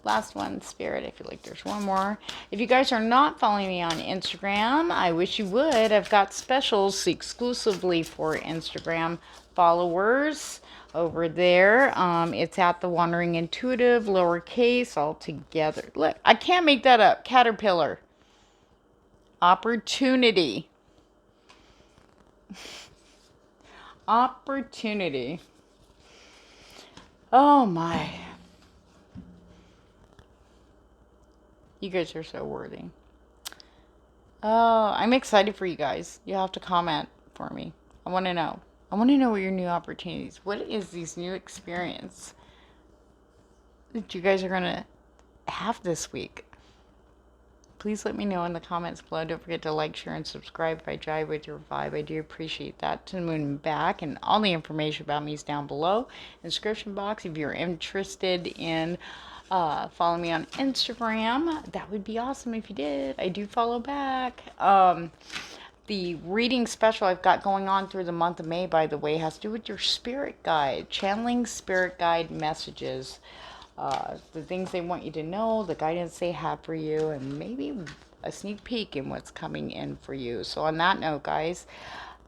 Last one, Spirit. I feel like there's one more. If you guys are not following me on Instagram, I wish you would. I've got specials exclusively for Instagram followers over there. It's at The Wandering Intuitive, lowercase, all together. Look, I can't make that up. Caterpillar. Opportunity. Opportunity. Oh my. You guys are so worthy. Oh, I'm excited for you guys. You have to comment for me. I want to know. I want to know what your new opportunities. What is these new experience that you guys are going to have this week? Please let me know in the comments below. Don't forget to like, share, and subscribe if I jive with your vibe. I do appreciate that. To the moon and back. And all the information about me is down below in the description box. If you're interested in follow me on Instagram, that would be awesome if you did. I do follow back. The reading special I've got going on through the month of May, by the way, has to do with your spirit guide, channeling spirit guide messages, the things they want you to know, the guidance they have for you, and maybe a sneak peek in what's coming in for you. So on that note, guys,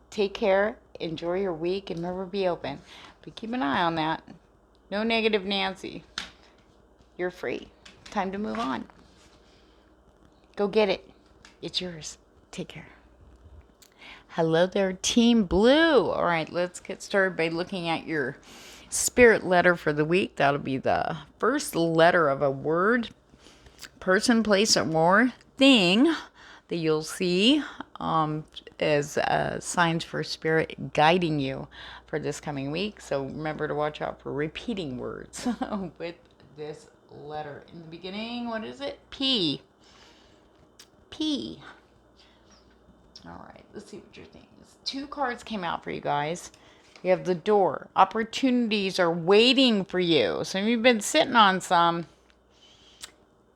take care, enjoy your week, and remember, be open. But keep an eye on that. No negative Nancy. You're free. Time to move on. Go get it. It's yours. Take care. Hello there, Team Blue. All right, let's get started by looking at your spirit letter for the week. That'll be the first letter of a word, person, place, or more, thing that you'll see as signs for spirit guiding you for this coming week. So remember to watch out for repeating words with this letter. In the beginning, what is it? P. P. All right, let's see what your thing is. 2 cards came out for you guys. You have the Door. Opportunities are waiting for you. So you've been sitting on some.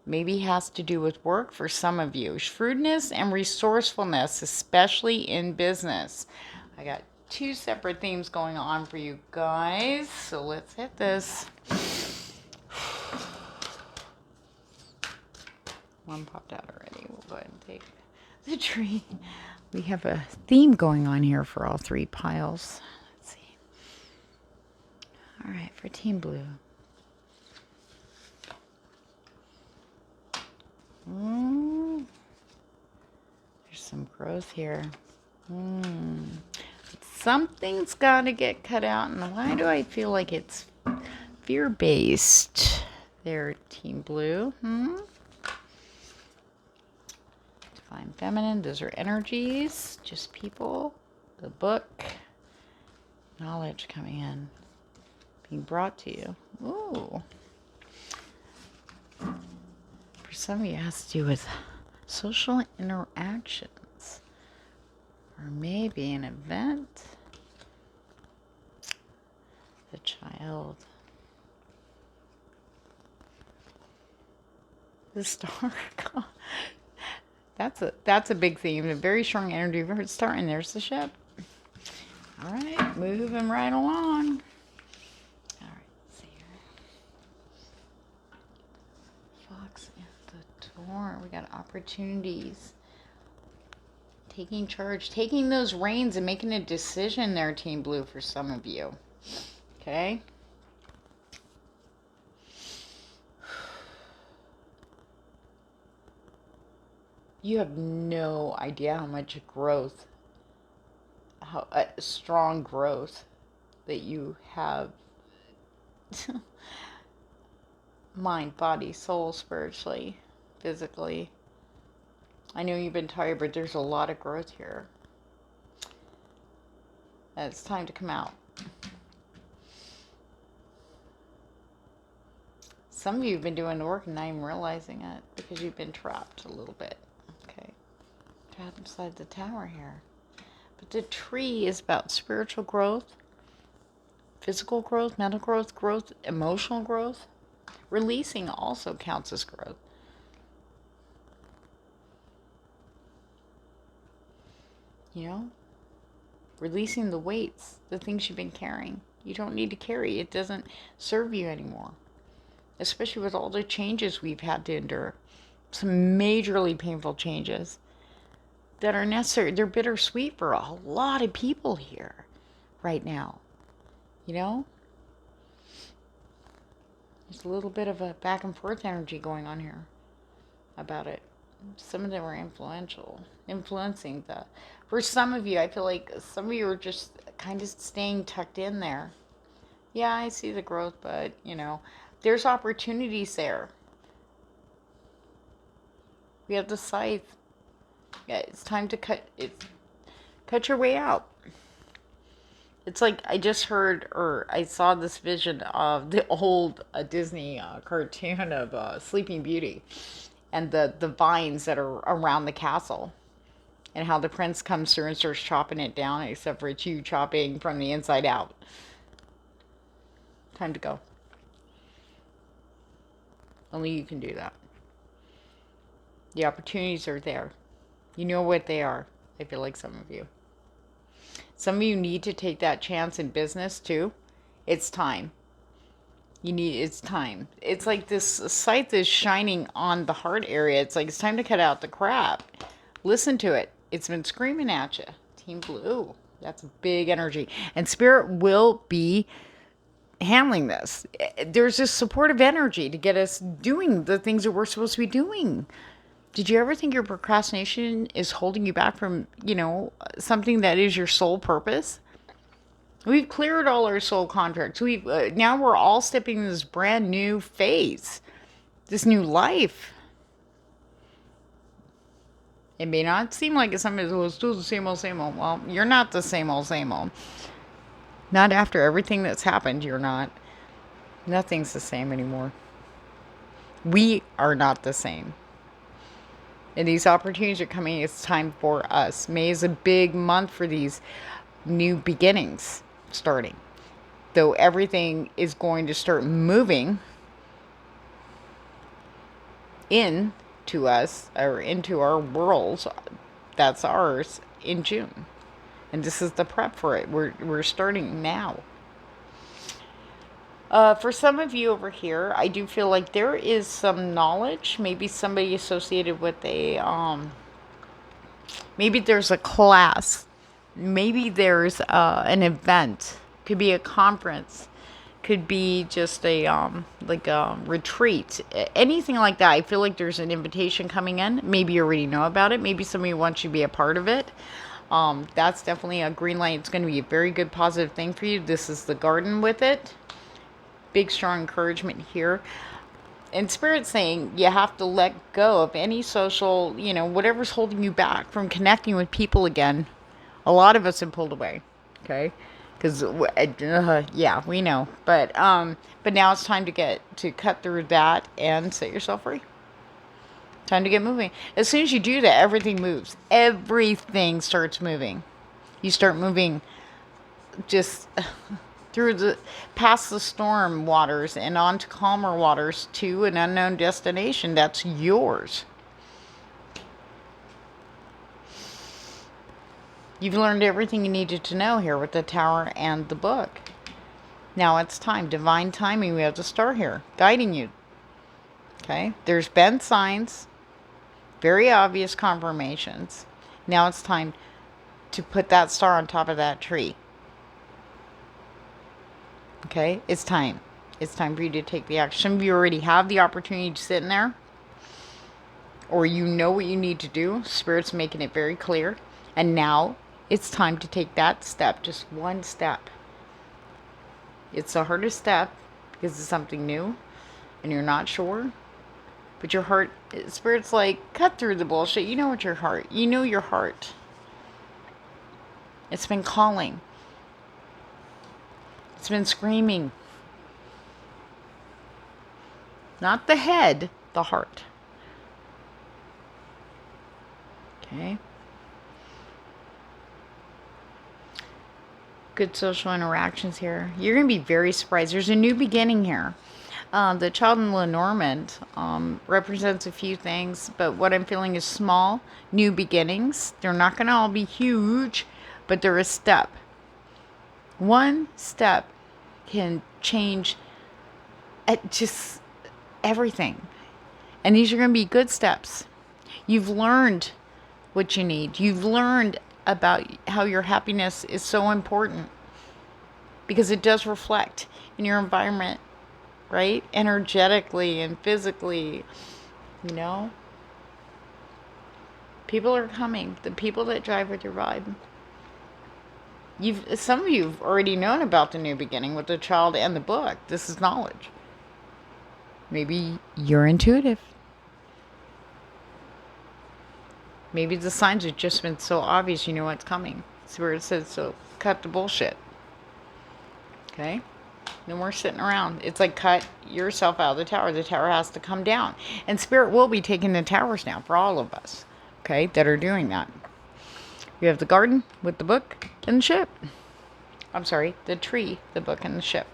Maybe has to do with work for some of you. Shrewdness and resourcefulness, especially in business. I got 2 separate themes going on for you guys. So let's hit this. One popped out already. We'll go ahead and take the tree. We have a theme going on here for all 3 piles. Let's see. All right, for Team Blue. There's some growth here. Something's got to get cut out. And why do I feel like it's fear-based? There, Team Blue. Divine Feminine. Those are energies. Just people. The book. Knowledge coming in. Being brought to you. Ooh. For some of you, it has to do with social interactions. Or maybe an event. The Child. The Star. That's a big theme. A very strong energy for Star. And there's the ship. All right, moving right along. All right, let's see here. Fox and the Door. We got opportunities. Taking charge, taking those reins and making a decision there, Team Blue, for some of you. Okay? You have no idea how much growth, how strong growth that you have Mind, body, soul, spiritually, physically. I know you've been tired, but there's a lot of growth here. And it's time to come out. Some of you have been doing the work and not even realizing it because you've been trapped a little bit. Okay. Trapped inside the tower here. But the tree is about spiritual growth, physical growth, mental growth, emotional growth. Releasing also counts as growth. You know? Releasing the weights, the things you've been carrying. You don't need to carry. It doesn't serve you anymore. Especially with all the changes we've had to endure. Some majorly painful changes that are necessary. They're bittersweet for a lot of people here right now. You know? There's a little bit of a back and forth energy going on here about it. Some of them were influencing the... For some of you, I feel like some of you are just kind of staying tucked in there. Yeah, I see the growth, but, you know, there's opportunities there. We have the scythe. Yeah, it's time to cut your way out. It's like I just heard, or I saw this vision of the old Disney cartoon of Sleeping Beauty and the vines that are around the castle and how the prince comes through and starts chopping it down, except for it's you chopping from the inside out. Time to go. Only you can do that. The opportunities are there. You know what they are. I feel like some of you. Some of you need to take that chance in business too. It's time. It's time. It's like this scythe is shining on the heart area. It's like it's time to cut out the crap. Listen to it. It's been screaming at you. Team Blue. That's big energy. And Spirit will be handling this. There's this supportive energy to get us doing the things that we're supposed to be doing. Did you ever think your procrastination is holding you back from, you know, something that is your sole purpose? We've cleared all our soul contracts. Now we're all stepping in this brand new phase, this new life. It may not seem like it's something that's still the same old, same old. Well, you're not the same old, same old. Not after everything that's happened, you're not. Nothing's the same anymore. We are not the same. And these opportunities are coming. It's time for us. May is a big month for these new beginnings starting. Though everything is going to start moving into us, or into our worlds that's ours, in June. And this is the prep for it. We're starting now. For some of you over here, I do feel like there is some knowledge. Maybe somebody associated with maybe there's a class. Maybe there's an event. Could be a conference. Could be just a retreat. Anything like that. I feel like there's an invitation coming in. Maybe you already know about it. Maybe somebody wants you to be a part of it. That's definitely a green light. It's going to be a very good positive thing for you. This is the garden with it. Big, strong encouragement here. And Spirit's saying you have to let go of any social, you know, whatever's holding you back from connecting with people again. A lot of us have pulled away, okay? Because, yeah, we know. But now it's time to cut through that and set yourself free. Time to get moving. As soon as you do that, everything moves. Everything starts moving. You start moving just... past the storm waters and onto calmer waters to an unknown destination that's yours. You've learned everything you needed to know here with the tower and the book. Now it's time. Divine timing. We have the star here guiding you. Okay. There's been signs. Very obvious confirmations. Now it's time to put that star on top of that tree. Okay, it's time. It's time for you to take the action. Some of you already have the opportunity to sit in there. Or you know what you need to do. Spirit's making it very clear. And now it's time to take that step. Just one step. It's the hardest step. because it's something new and you're not sure. But your heart, Spirit's like, cut through the bullshit. You know what your heart, you know your heart. It's been calling. It's been screaming. Not the head, the heart. Okay. Good social interactions here. You're going to be very surprised. There's a new beginning here. The child in LENORMAND represents a few things, but what I'm feeling is small, new beginnings. They're not going to all be huge, but they're a step. One step can change just everything. And these are going to be good steps. You've learned what you need. You've learned about how your happiness is so important because it does reflect in your environment, right? Energetically and physically, you know. People are coming. The people that drive with your vibe. Some of you have already known about the new beginning with the child and the book. This is knowledge. Maybe you're intuitive. Maybe the signs have just been so obvious you know what's coming. Spirit says, so cut the bullshit. Okay? No more sitting around. It's like cut yourself out of the tower. The tower has to come down. And Spirit will be taking the towers down for all of us, okay, that are doing that. We have the garden with the book and the ship. I'm sorry, the tree, the book, and the ship.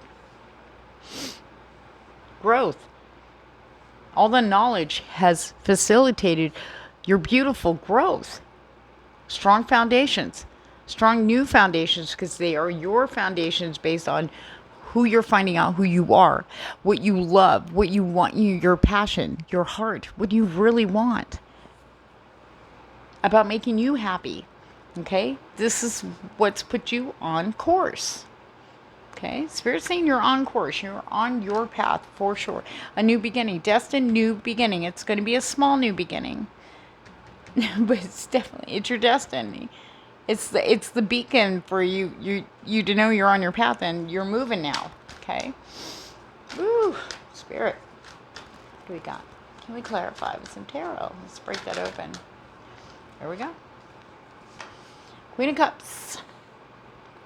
Growth. All the knowledge has facilitated your beautiful growth. Strong foundations. Strong new foundations, because they are your foundations based on who you're finding out who you are, what you love, what you want, your passion, your heart, what you really want. About making you happy. Okay? This is what's put you on course. Okay? Spirit's saying you're on course. You're on your path for sure. A new beginning. Destined new beginning. It's going to be a small new beginning. But it's your destiny. It's the beacon for you to know you're on your path and you're moving now. Okay? Woo! Spirit. What do we got? Can we clarify with some tarot? Let's break that open. There we go. Queen of Cups.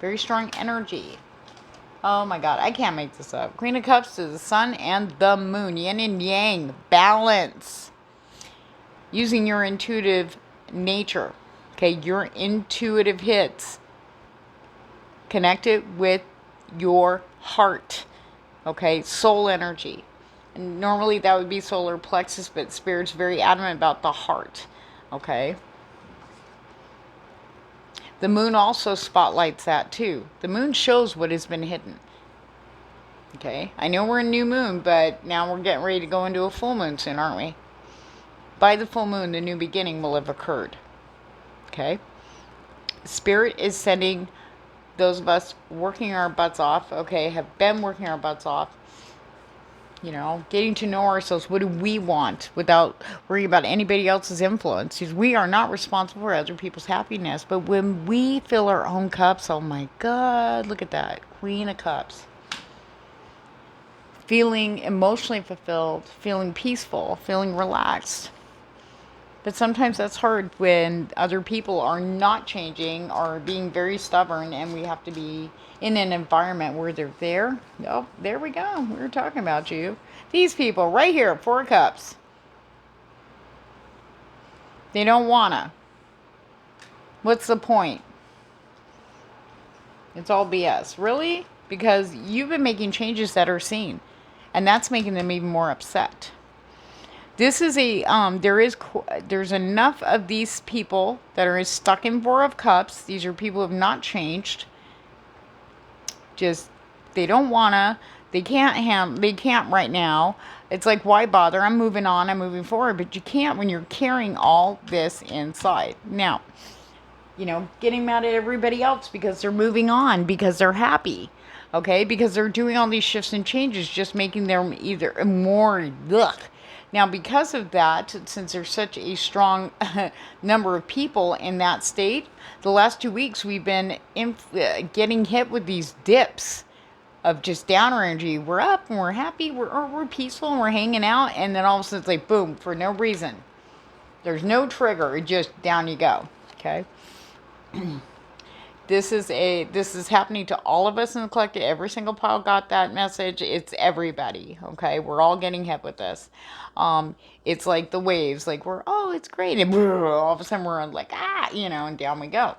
Very strong energy. Oh my God, I can't make this up. Queen of Cups is the sun and the moon. Yin and yang. Balance. Using your intuitive nature. Okay, your intuitive hits. Connect it with your heart. Okay, soul energy. And normally that would be solar plexus, but Spirit's very adamant about the heart. Okay. The moon also spotlights that too. The moon shows what has been hidden. Okay. I know we're in new moon, but now we're getting ready to go into a full moon soon, aren't we? By the full moon, the new beginning will have occurred. Okay. Spirit is sending those of us working our butts off, okay, have been working our butts off, you know, getting to know ourselves. What do we want without worrying about anybody else's influence? Because we are not responsible for other people's happiness. But when we fill our own cups, oh my God, look at that. Queen of Cups. Feeling emotionally fulfilled, feeling peaceful, feeling relaxed. But sometimes that's hard when other people are not changing or being very stubborn, and we have to be in an environment where they're there. Oh, there we go. We were talking about you. These people right here, 4 Cups. They don't wanna. What's the point? It's all BS. Really? Because you've been making changes that are seen, and that's making them even more upset. This is there's enough of these people that are stuck in 4 of Cups. These are people who have not changed. Just, they don't wanna, they can't right now. It's like, why bother? I'm moving on, I'm moving forward. But you can't when you're carrying all this inside. Now, you know, getting mad at everybody else because they're moving on, because they're happy. Okay? Because they're doing all these shifts and changes, just making them either more, ugh. Now, because of that, since there's such a strong number of people in that state, the last 2 weeks we've been getting hit with these dips. of just downer energy. We're up and we're happy, we're peaceful and we're hanging out, and then all of a sudden it's like boom, for no reason. There's no trigger, it just down you go. Okay. This is happening to all of us in the collective. Every single pile got that message. It's everybody. Okay, we're all getting hit with this. It's like the waves. Like it's great, and all of a sudden we're like and down we go.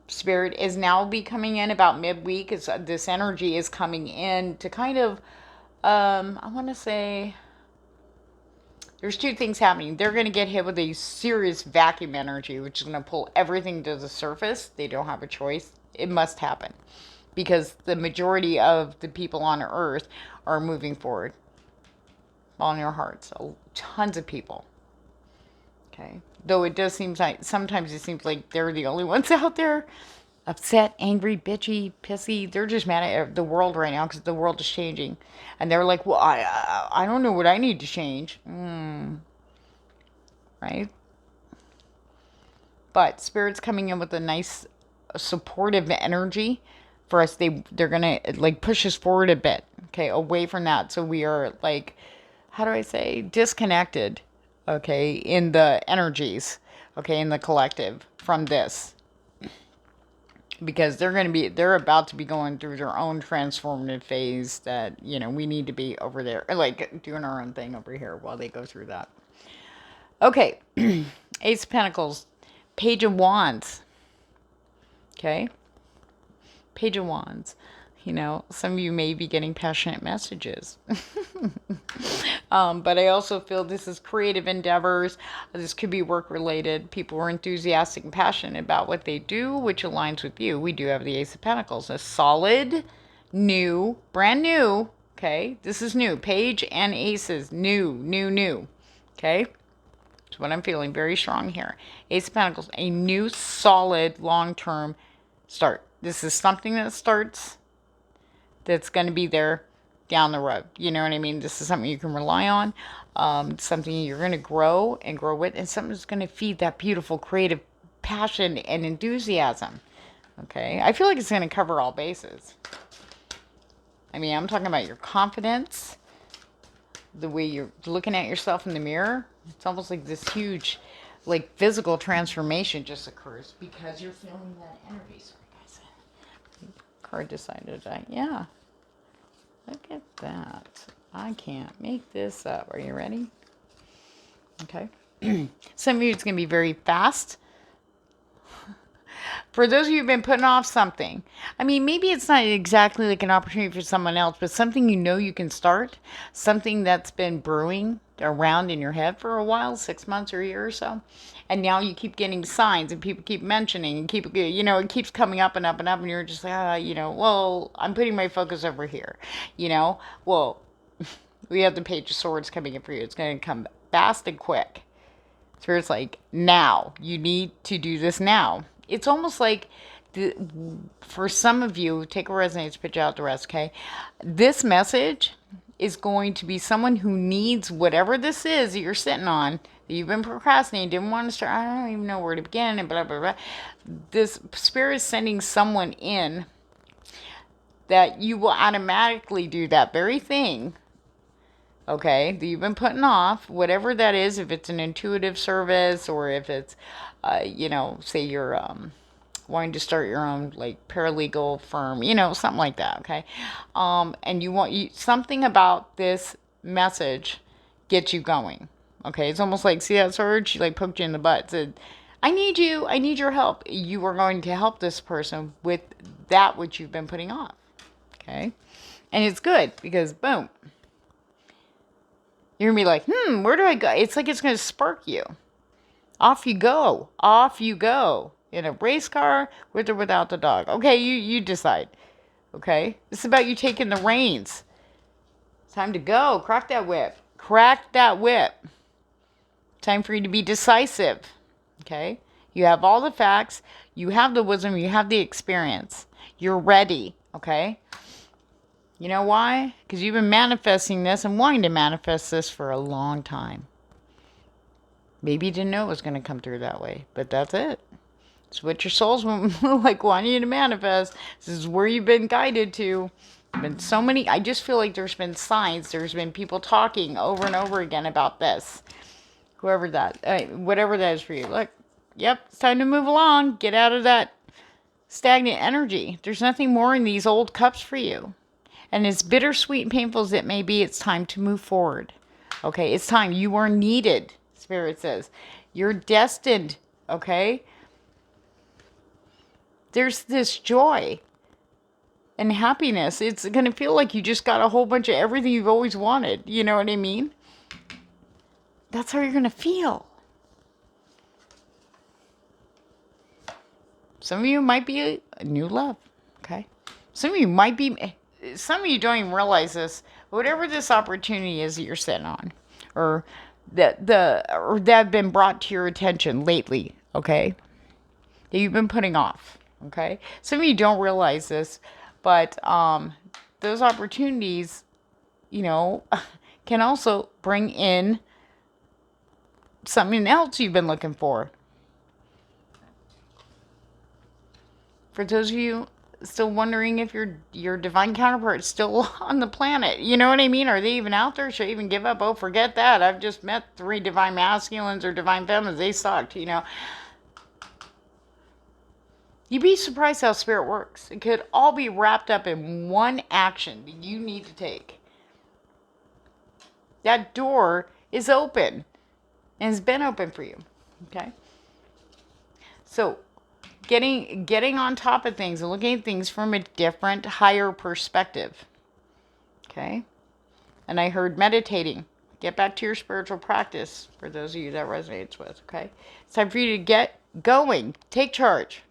Spirit is now be coming in about midweek. This energy is coming in to kind of, I want to say, there's two things happening. They're going to get hit with a serious vacuum energy, which is going to pull everything to the surface. They don't have a choice. It must happen because the majority of the people on Earth are moving forward. All in your hearts. Tons of people. Okay. Though it does seem like, sometimes it seems like they're the only ones out there upset, angry, bitchy, pissy. They're just mad at the world right now because the world is changing. And they're like, well, I don't know what I need to change. Right? But Spirit's coming in with a nice supportive energy for us. They're going to like push us forward a bit. Okay. Away from that. So we are like, how do I say, disconnected. Okay. In the energies. Okay. In the collective from this. Because they're about to be going through their own transformative phase that, we need to be over there, like doing our own thing over here while they go through that. Okay. Ace of Pentacles, Page of Wands. Okay. Page of Wands. Some of you may be getting passionate messages. But I also feel this is creative endeavors. This could be work related. People are enthusiastic and passionate about what they do, which aligns with you. We do have the Ace of Pentacles, a solid, new, brand new. Okay. This is new. Page and Aces. New. Okay. That's what I'm feeling. Very strong here. Ace of Pentacles, a new, solid, long-term start. This is something that starts that's going to be there down the road. You know what I mean? This is something you can rely on, something you're going to grow and grow with, and something that's going to feed that beautiful creative passion and enthusiasm. Okay? I feel like it's going to cover all bases. I mean, I'm talking about your confidence, the way you're looking at yourself in the mirror. It's almost like this huge, like, physical transformation just occurs because you're feeling that energy. Sorry, guys. Card decided yeah. Look at that. I can't make this up. Are you ready? Okay. Some of you, it's going to be very fast. For those of you who've been putting off something, I mean, maybe it's not exactly like an opportunity for someone else, but something you can start, something that's been brewing around in your head for a while, 6 months or a year or so. And now you keep getting signs and people keep mentioning and it keeps coming up and up and up. And you're just like, well, I'm putting my focus over here, well, we have the Page of Swords coming in for you. It's going to come fast and quick. So it's like, now you need to do this now. It's almost like for some of you, take a resonator, pitch out the rest. Okay. This message is going to be someone who needs whatever this is that you're sitting on, that you've been procrastinating, didn't want to start. I don't even know where to begin, and blah, blah, blah. This Spirit is sending someone in that you will automatically do that very thing, okay, that you've been putting off, whatever that is, if it's an intuitive service or if it's, say you're wanting to start your own like paralegal firm, something like that, okay? And something about this message gets you going, okay? It's almost like, see that sword? She like poked you in the butt, said, I need your help. You are going to help this person with that which you've been putting off, okay? And it's good because boom, you're going to be like, where do I go? It's like it's going to spark you. Off you go. Off you go. In a race car, with or without the dog. Okay, you decide. Okay? This is about you taking the reins. It's time to go. Crack that whip. Crack that whip. Time for you to be decisive. Okay? You have all the facts. You have the wisdom. You have the experience. You're ready. Okay? You know why? Because you've been manifesting this and wanting to manifest this for a long time. Maybe you didn't know it was going to come through that way, but that's it. It's what your soul's like wanting you to manifest. This is where you've been guided to. Been so many. I just feel like there's been signs. There's been people talking over and over again about this. Whoever that, whatever that is for you. Look, yep, it's time to move along. Get out of that stagnant energy. There's nothing more in these old cups for you. And as bittersweet and painful as it may be, it's time to move forward. Okay, it's time. You are needed, Spirit says. You're destined, okay? There's this joy and happiness. It's going to feel like you just got a whole bunch of everything you've always wanted. You know what I mean? That's how you're going to feel. Some of you might be a new love, okay? Some of you might be, some of you don't even realize this. Whatever this opportunity is that you're sitting on, or that have been brought to your attention lately, okay? That you've been putting off, okay? Some of you don't realize this, but those opportunities, you know, can also bring in something else you've been looking for. For those of you still wondering if your divine counterpart is still on the planet, you know what I mean? Are they even out there? Should I even give up? Oh, forget that. I've just met 3 divine masculines or divine feminines. They sucked, you know. You'd be surprised how spirit works. It could all be wrapped up in one action that you need to take. That door is open and has been open for you, okay? So getting on top of things and looking at things from a different, higher perspective, okay? And I heard meditating. Get back to your spiritual practice for those of you that resonates with, okay? It's time for you to get going. Take charge.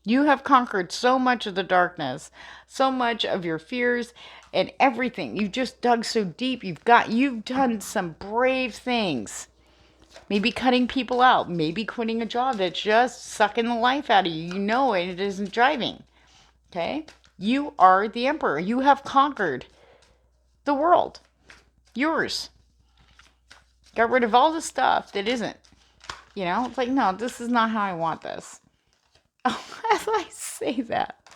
You have conquered so much of the darkness, so much of your fears and everything. You've just dug so deep. You've done some brave things. Maybe cutting people out. Maybe quitting a job that's just sucking the life out of you. You know it. It isn't driving. Okay? You are the emperor. You have conquered the world. Yours. Got rid of all the stuff that isn't. You know? It's like, no, this is not how I want this. Oh, as I say that.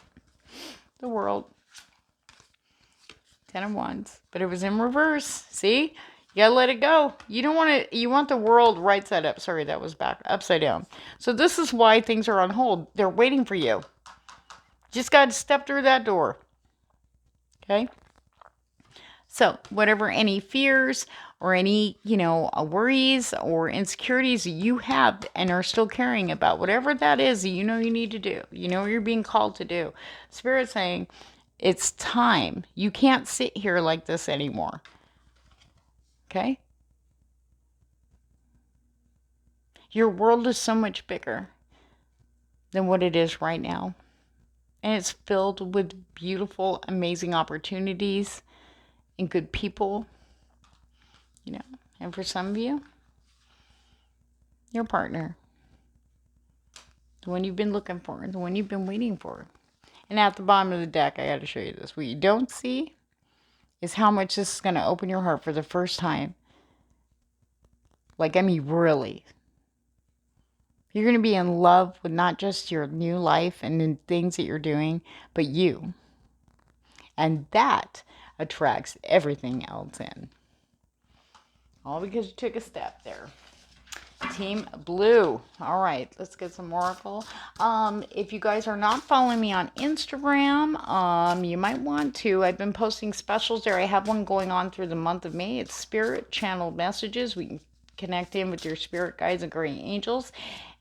The world. 10 of Wands. But it was in reverse. See? You gotta let it go. You don't want to, you want the world right side up. Sorry, that was back, upside down. So this is why things are on hold. They're waiting for you. Just gotta step through that door. Okay? So, whatever any fears or any, worries or insecurities you have and are still caring about, whatever that is that you know you need to do, you know you're being called to do. Spirit's saying, it's time. You can't sit here like this anymore. Okay? Your world is so much bigger than what it is right now. And it's filled with beautiful, amazing opportunities and good people. And for some of you, your partner. The one you've been looking for, the one you've been waiting for. And at the bottom of the deck, I got to show you this. What you don't see is how much this is going to open your heart for the first time. Like, I mean, really. You're going to be in love with not just your new life and the things that you're doing, but you. And that attracts everything else in. All because you took a step there. Team Blue. All right, let's get some oracle. If you guys are not following me on Instagram, you might want to. I've been posting specials there. I have one going on through the month of May. It's Spirit Channeled Messages. We can connect in with your spirit guides and guardian angels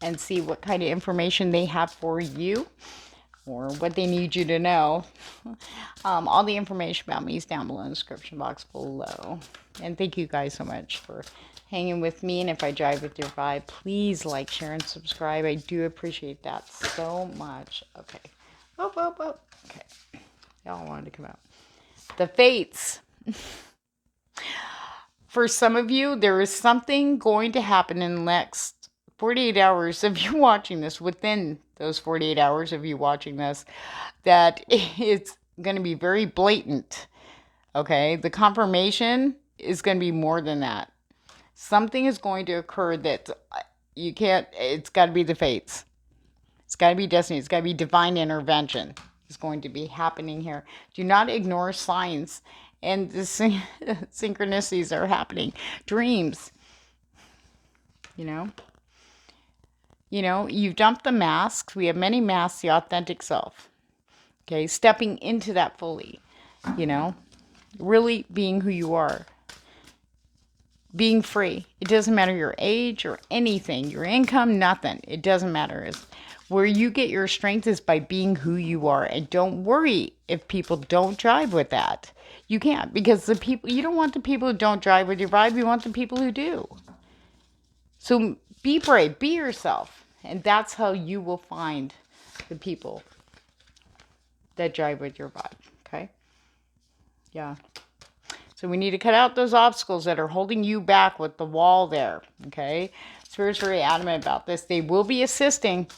and see what kind of information they have for you or what they need you to know. All the information about me is down below in the description box below. And thank you guys so much for hanging with me. And if I jive with your vibe, please like, share, and subscribe. I do appreciate that so much. Okay. Okay. They all wanted to come out. The Fates. For some of you, there is something going to happen in the next 48 hours of you watching this, within those 48 hours of you watching this, that it's going to be very blatant. Okay? The confirmation is going to be more than that. Something is going to occur that You can't, it's got to be the fates. It's got to be destiny. It's got to be divine intervention is going to be happening here. Do not ignore signs. And the synchronicities are happening. Dreams. You know, you've dumped the masks. We have many masks, the authentic self. Okay, stepping into that fully, really being who you are. Being free. It doesn't matter your age or anything, your income, nothing. It doesn't matter. It's where you get your strength is by being who you are. And don't worry if people don't jive with that. You can't, because you don't want the people who don't jive with your vibe. You want the people who do. So be brave, be yourself. And that's how you will find the people that jive with your vibe. Okay? Yeah. So we need to cut out those obstacles that are holding you back with the wall there. Okay? Spirit's very adamant about this. They will be assisting.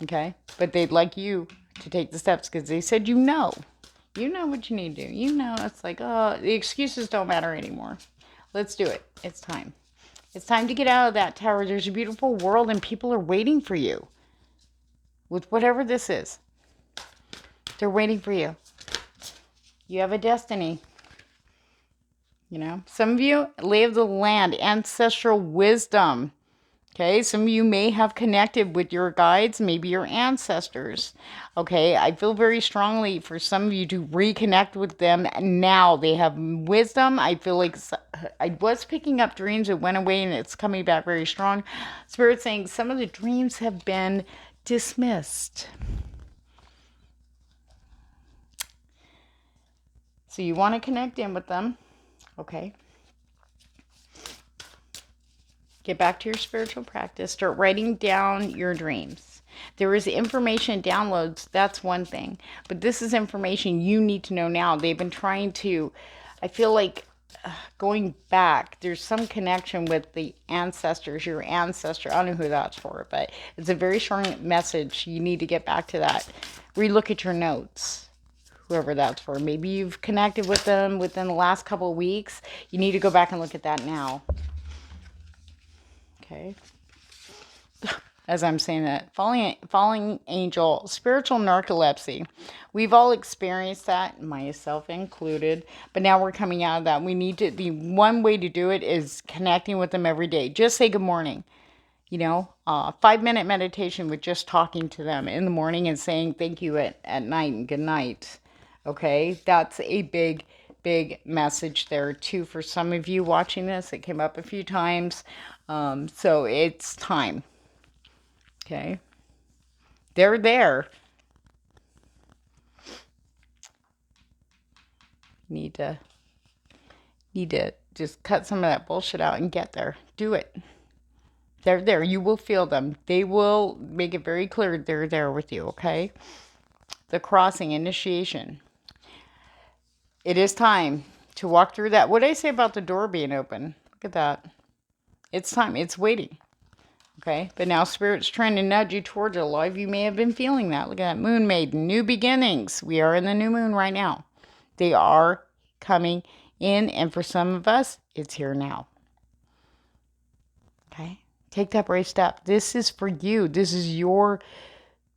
Okay? But they'd like you to take the steps because they said you know. You know what you need to do. It's like, oh, the excuses don't matter anymore. Let's do it. It's time. It's time to get out of that tower. There's a beautiful world and people are waiting for you. With whatever this is. They're waiting for you. You have a destiny. Some of you lay of the land, ancestral wisdom. Okay, some of you may have connected with your guides, maybe your ancestors. Okay, I feel very strongly for some of you to reconnect with them now. They have wisdom. I feel like I was picking up dreams. It went away and it's coming back very strong. Spirit saying some of the dreams have been dismissed. So you want to connect in with them. Okay. Get back to your spiritual practice. Start writing down your dreams. There is information downloads. That's one thing. But this is information you need to know now. They've been trying to, I feel like going back, there's some connection with the ancestors, your ancestor. I don't know who that's for, but it's a very strong message. You need to get back to that. Relook at your notes. Whoever that's for. Maybe you've connected with them within the last couple of weeks. You need to go back and look at that now. Okay. As I'm saying that, falling angel, spiritual narcolepsy. We've all experienced that, myself included. But now we're coming out of that. We need to, the one way to do it is connecting with them every day. Just say good morning. 5-minute meditation with just talking to them in the morning and saying thank you at night and good night. Okay, that's a big message there too for some of you watching this. It came up a few times. So it's time. Okay. They're there. Need to just cut some of that bullshit out and get there. Do it. They're there. You will feel them. They will make it very clear they're there with you, okay? The crossing, initiation. It is time to walk through that. What did I say about the door being open? Look at that. It's time. It's waiting. Okay? But now Spirit's trying to nudge you towards it. A lot of you may have been feeling that. Look at that moon maiden. New beginnings. We are in the new moon right now. They are coming in. And for some of us, it's here now. Okay? Take that brave step. This is for you. This is your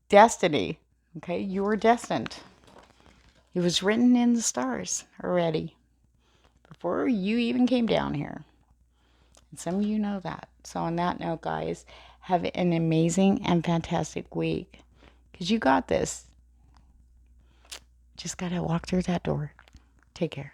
destiny. Okay? You are destined. It was written in the stars already. Before you even came down here. And some of you know that. So on that note, guys, have an amazing and fantastic week. Because you got this. Just got to walk through that door. Take care.